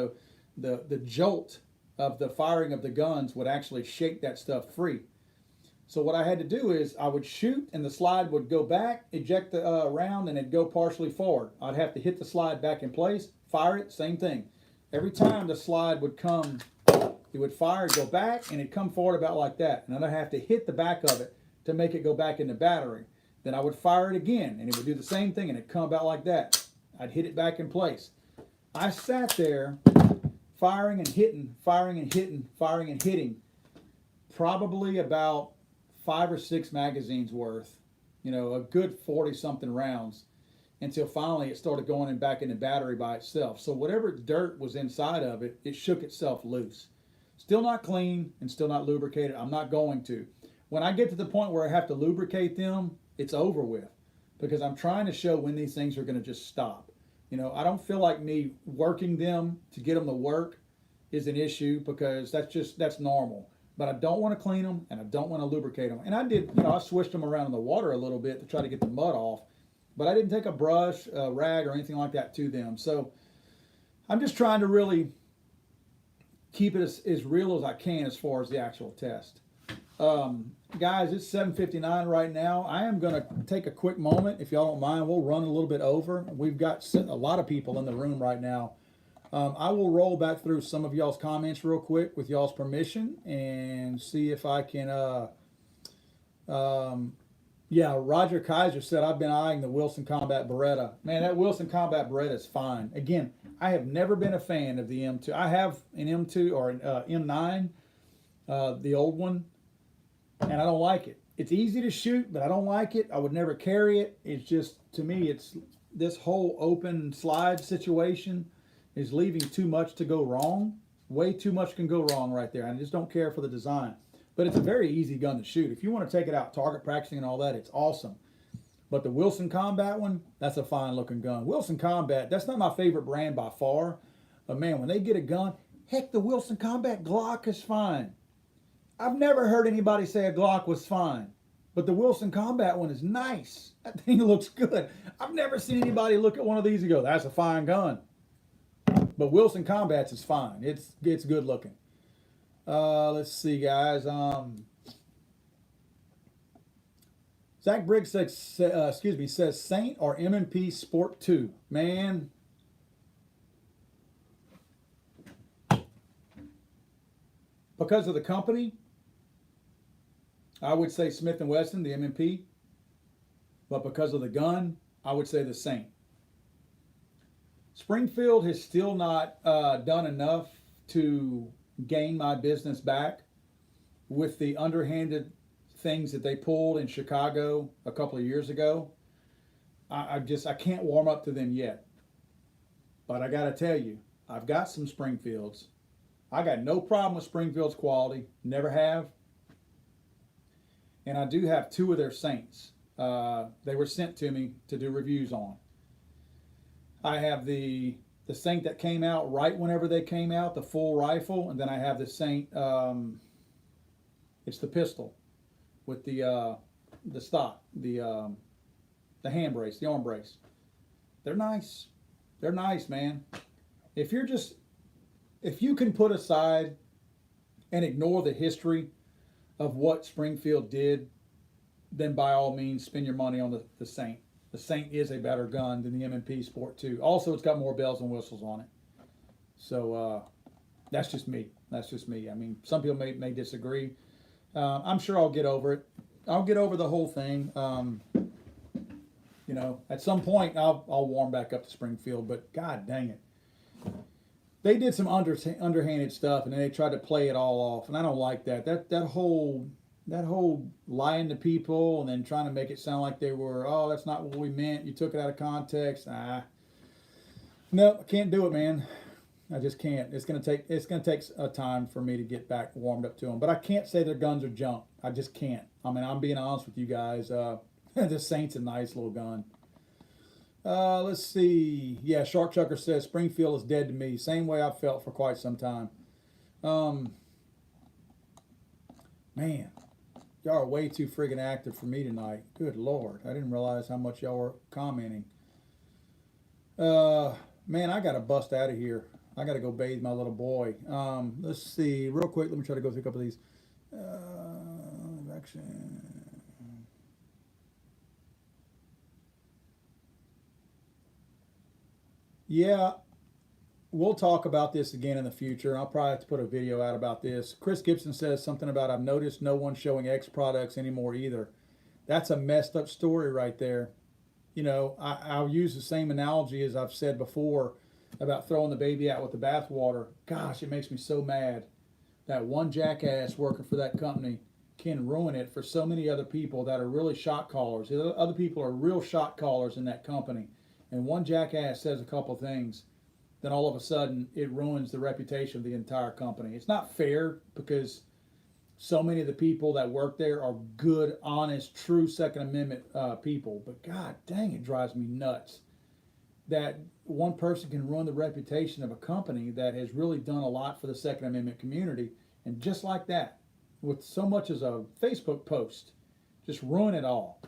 the jolt of the firing of the guns would actually shake that stuff free. So what I had to do is I would shoot and the slide would go back, eject the round, and it'd go partially forward. I'd have to hit the slide back in place, fire it, same thing. Every time the slide would come, it would fire, go back, and it'd come forward about like that. And then I'd have to hit the back of it to make it go back in the battery. Then I would fire it again, and it would do the same thing, and it'd come about like that. I'd hit it back in place. I sat there firing and hitting, firing and hitting, firing and hitting, probably about 5 or 6 magazines worth, a good 40-something rounds, until finally it started going back in the battery by itself. So whatever dirt was inside of it, it shook itself loose. Still not clean and still not lubricated. I'm not going to. When I get to the point where I have to lubricate them, it's over with, because I'm trying to show when these things are going to just stop. I don't feel like me working them to get them to work is an issue, because that's normal. But I don't want to clean them, and I don't want to lubricate them. And I did, I swished them around in the water a little bit to try to get the mud off, but I didn't take a brush, a rag, or anything like that to them. So I'm just trying to really keep it as real as I can as far as the actual test. Guys, it's 7:59 right now. I am going to take a quick moment, if y'all don't mind. We'll run a little bit over. We've got a lot of people in the room right now. I will roll back through some of y'all's comments real quick with y'all's permission and see if I can. Um, yeah, Roger Kaiser said, I've been eyeing the Wilson Combat Beretta. Man, that Wilson Combat Beretta is fine. Again, I have never been a fan of the M2. I have an M2 or an M9, the old one, and I don't like it. It's easy to shoot, but I don't like it. I would never carry it. It's just, to me, it's this whole open slide situation is leaving too much to go wrong. Way too much can go wrong right there. I just don't care for the design. But it's a very easy gun to shoot. If you want to take it out target practicing and all that, it's awesome. But the Wilson Combat one, that's a fine looking gun. Wilson Combat, that's not my favorite brand by far. But man, when they get a gun, heck, the Wilson Combat Glock is fine. I've never heard anybody say a Glock was fine. But the Wilson Combat one is nice. That thing looks good. I've never seen anybody look at one of these and go, that's a fine gun. But Wilson Combat's is fine. It's good looking. Let's see, guys. Zach Briggs says Saint or M&P Sport 2. Man, because of the company, I would say Smith & Wesson, the M&P. But because of the gun, I would say the Saint. Springfield has still not done enough to gain my business back with the underhanded things that they pulled in Chicago a couple of years ago. I can't warm up to them yet. But I got to tell you, I've got some Springfields. I got no problem with Springfield's quality. Never have. And I do have two of their Saints. They were sent to me to do reviews on. I have the Saint that came out right whenever they came out, the full rifle, and then I have the Saint. It's the pistol with the stock, the hand brace, the arm brace. They're nice. They're nice, man. If you can put aside and ignore the history of what Springfield did, then by all means spend your money on the Saint. The Saint is a better gun than the M&P Sport 2. Also, it's got more bells and whistles on it. So that's just me. That's just me. I mean, some people may disagree. I'm sure I'll get over it. I'll get over the whole thing. At some point I'll warm back up to Springfield. But God dang it, they did some underhanded stuff, and then they tried to play it all off, and I don't like that. That whole lying to people and then trying to make it sound like they were, oh, that's not what we meant. You took it out of context. No, I can't do it, man. I just can't. It's gonna take a time for me to get back warmed up to them. But I can't say their guns are junk. I just can't. I mean, I'm being honest with you guys. The Saint's a nice little gun. Let's see. Yeah, Shark Chucker says Springfield is dead to me. Same way I've felt for quite some time. Man. Y'all are way too friggin' active for me tonight. Good Lord. I didn't realize how much y'all were commenting. Man, I got to bust out of here. I got to go bathe my little boy. Let's see. Real quick, let me try to go through a couple of these. Action. Yeah, we'll talk about this again in the future. I'll probably have to put a video out about this. Chris Gibson says something about, I've noticed no one showing X products anymore either. That's a messed up story right there. I'll use the same analogy as I've said before about throwing the baby out with the bathwater. Gosh, it makes me so mad that one jackass working for that company can ruin it for so many other people that are really shot callers. Other people are real shot callers in that company. And one jackass says a couple things, then all of a sudden it ruins the reputation of the entire company. It's not fair because so many of the people that work there are good, honest, true Second Amendment people. But God dang, it drives me nuts that one person can ruin the reputation of a company that has really done a lot for the Second Amendment community. And just like that, with so much as a Facebook post, just ruin it all.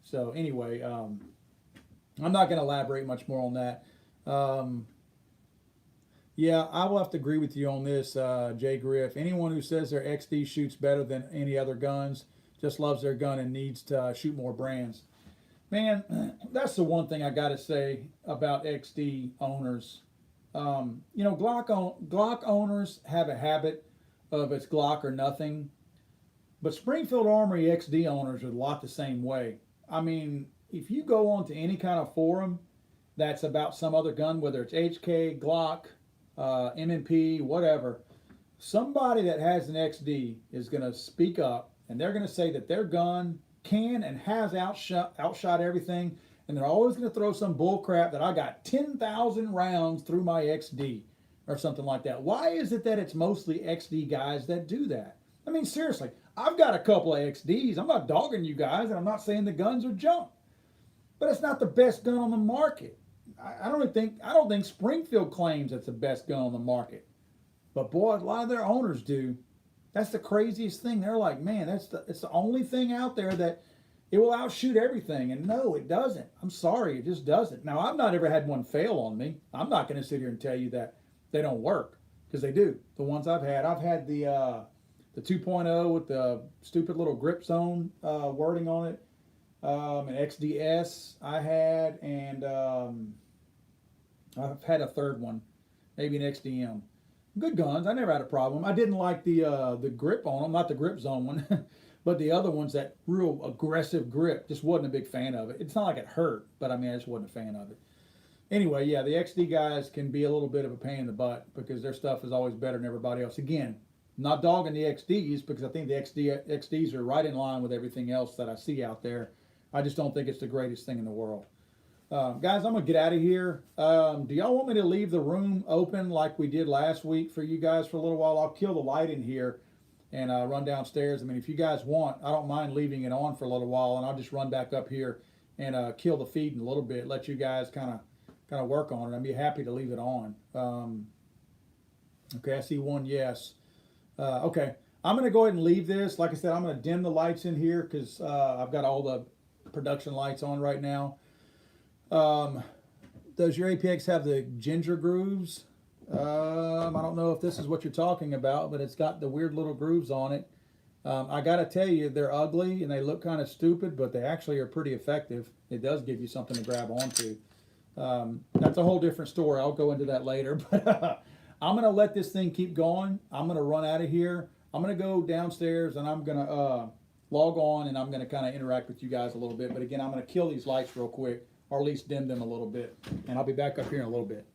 So anyway, I'm not going to elaborate much more on that. Yeah, I will have to agree with you on this, Jay Griff. Anyone who says their XD shoots better than any other guns just loves their gun and needs to shoot more brands. Man, that's the one thing I got to say about XD owners. Glock owners have a habit of it's Glock or nothing, but Springfield Armory XD owners are a lot the same way. I mean, if you go onto any kind of forum that's about some other gun, whether it's HK, Glock, M&P, whatever, somebody that has an XD is going to speak up and they're going to say that their gun can and has outshot everything, and they're always going to throw some bull crap that I got 10,000 rounds through my XD or something like that. Why is it that it's mostly XD guys that do that? I mean, seriously, I've got a couple of XDs. I'm not dogging you guys, and I'm not saying the guns are junk, but it's not the best gun on the market. I don't think Springfield claims it's the best gun on the market, but boy, a lot of their owners do. That's the craziest thing. They're like, man, it's the only thing out there that it will outshoot everything. And no, it doesn't. I'm sorry, it just doesn't. Now, I've not ever had one fail on me. I'm not going to sit here and tell you that they don't work, because they do. The ones I've had the 2.0 with the stupid little grip zone wording on it, an XDS I had, and I've had a third one, maybe an XDM. Good guns. I never had a problem. I didn't like the grip on them, not the grip zone one, but the other ones, that real aggressive grip. Just wasn't a big fan of it. It's not like it hurt, but I mean, I just wasn't a fan of it. Anyway, yeah, the XD guys can be a little bit of a pain in the butt because their stuff is always better than everybody else. Again, not dogging the XDs, because I think the XDs are right in line with everything else that I see out there. I just don't think it's the greatest thing in the world. Guys, I'm going to get out of here. Do y'all want me to leave the room open like we did last week for you guys for a little while? I'll kill the light in here and run downstairs. I mean, if you guys want, I don't mind leaving it on for a little while, and I'll just run back up here and kill the feed in a little bit, let you guys kind of work on it. I'd be happy to leave it on. Okay, I see one yes. Okay, I'm going to go ahead and leave this. Like I said, I'm going to dim the lights in here because I've got all the production lights on right now. Does your APX have the ginger grooves? I don't know if this is what you're talking about, but it's got the weird little grooves on it. I got to tell you, they're ugly and they look kind of stupid, but they actually are pretty effective. It does give you something to grab onto. That's a whole different story. I'll go into that later, but I'm going to let this thing keep going. I'm going to run out of here. I'm going to go downstairs and I'm going to log on, and I'm going to kind of interact with you guys a little bit. But again, I'm going to kill these lights real quick, or at least dim them a little bit. And I'll be back up here in a little bit.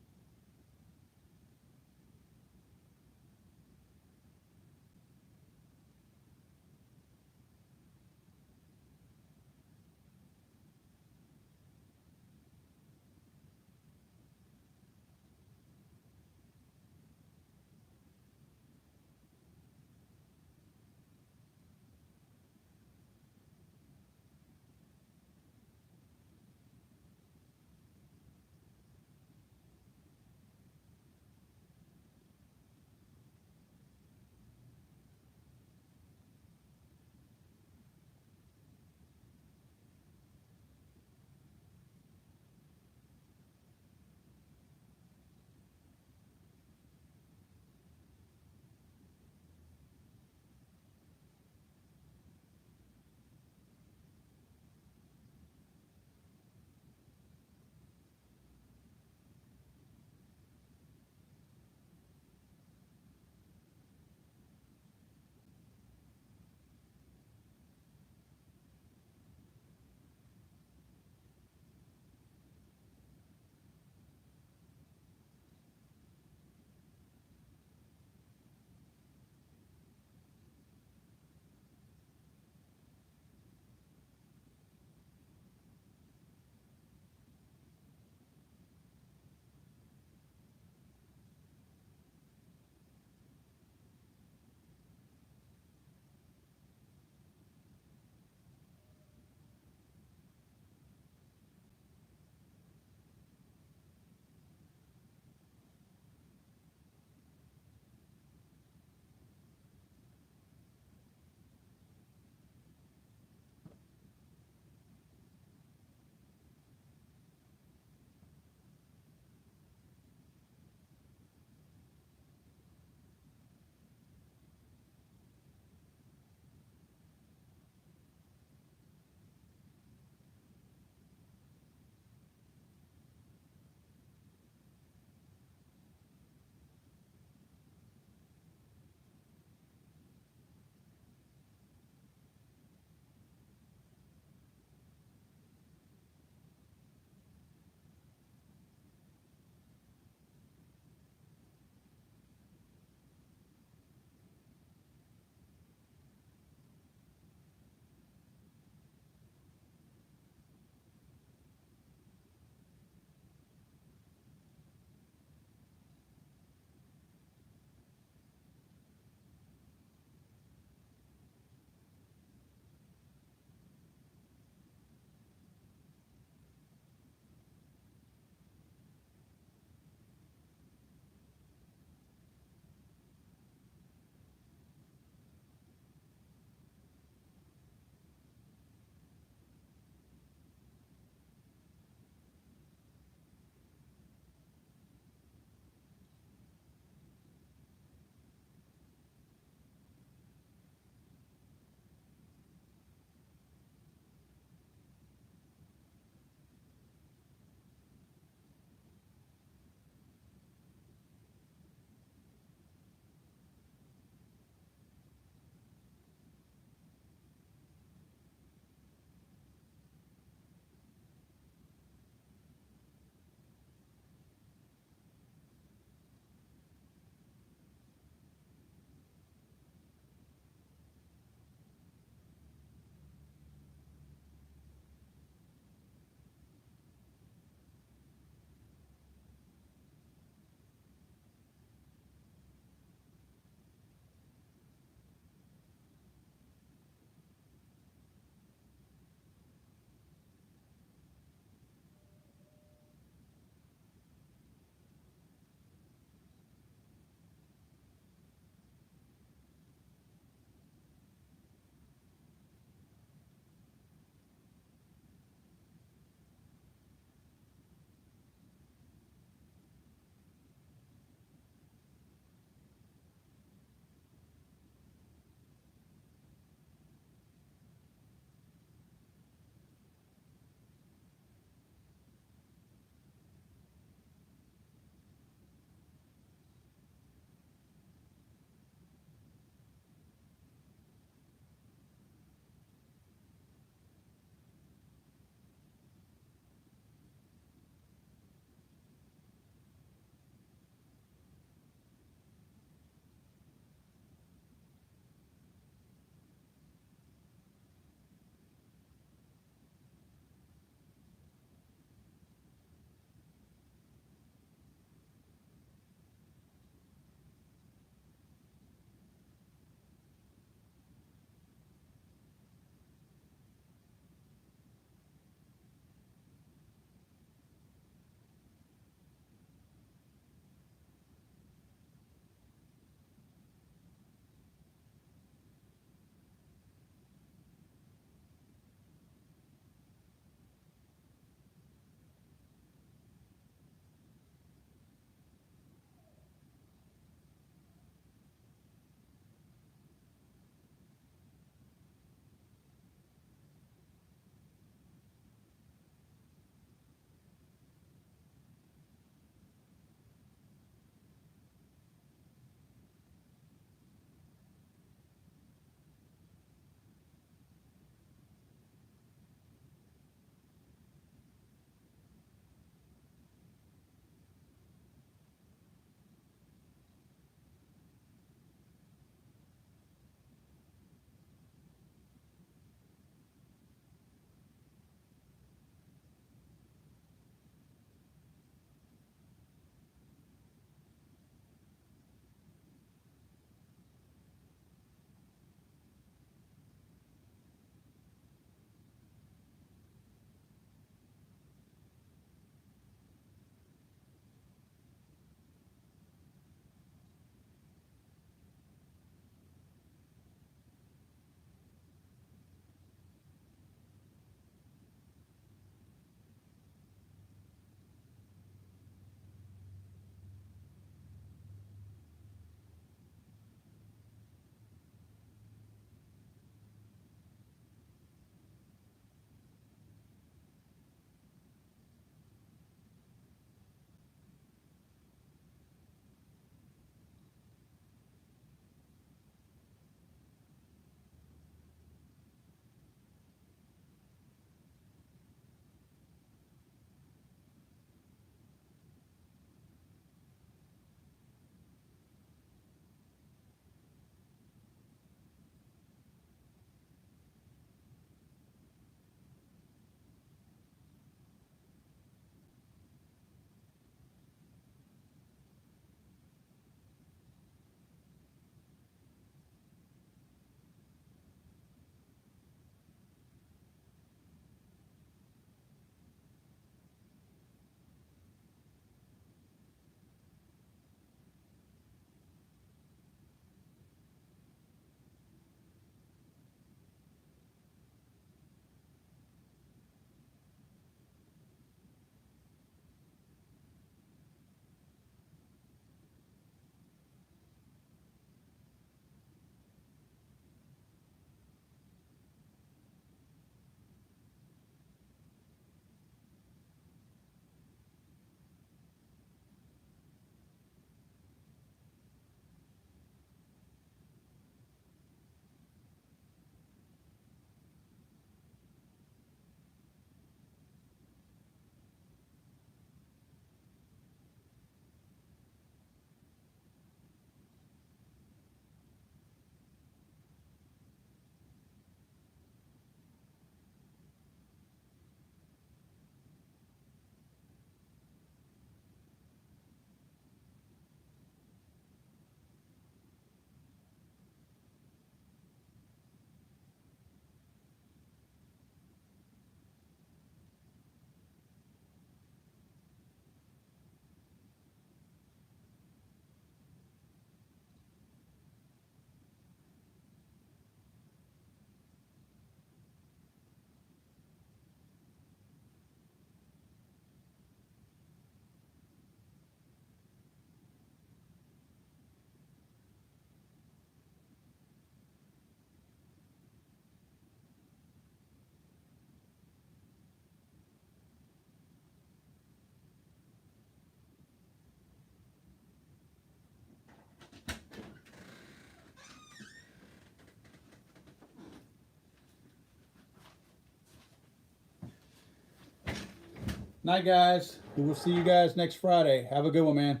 Night, guys. We will see you guys next Friday. Have a good one, man.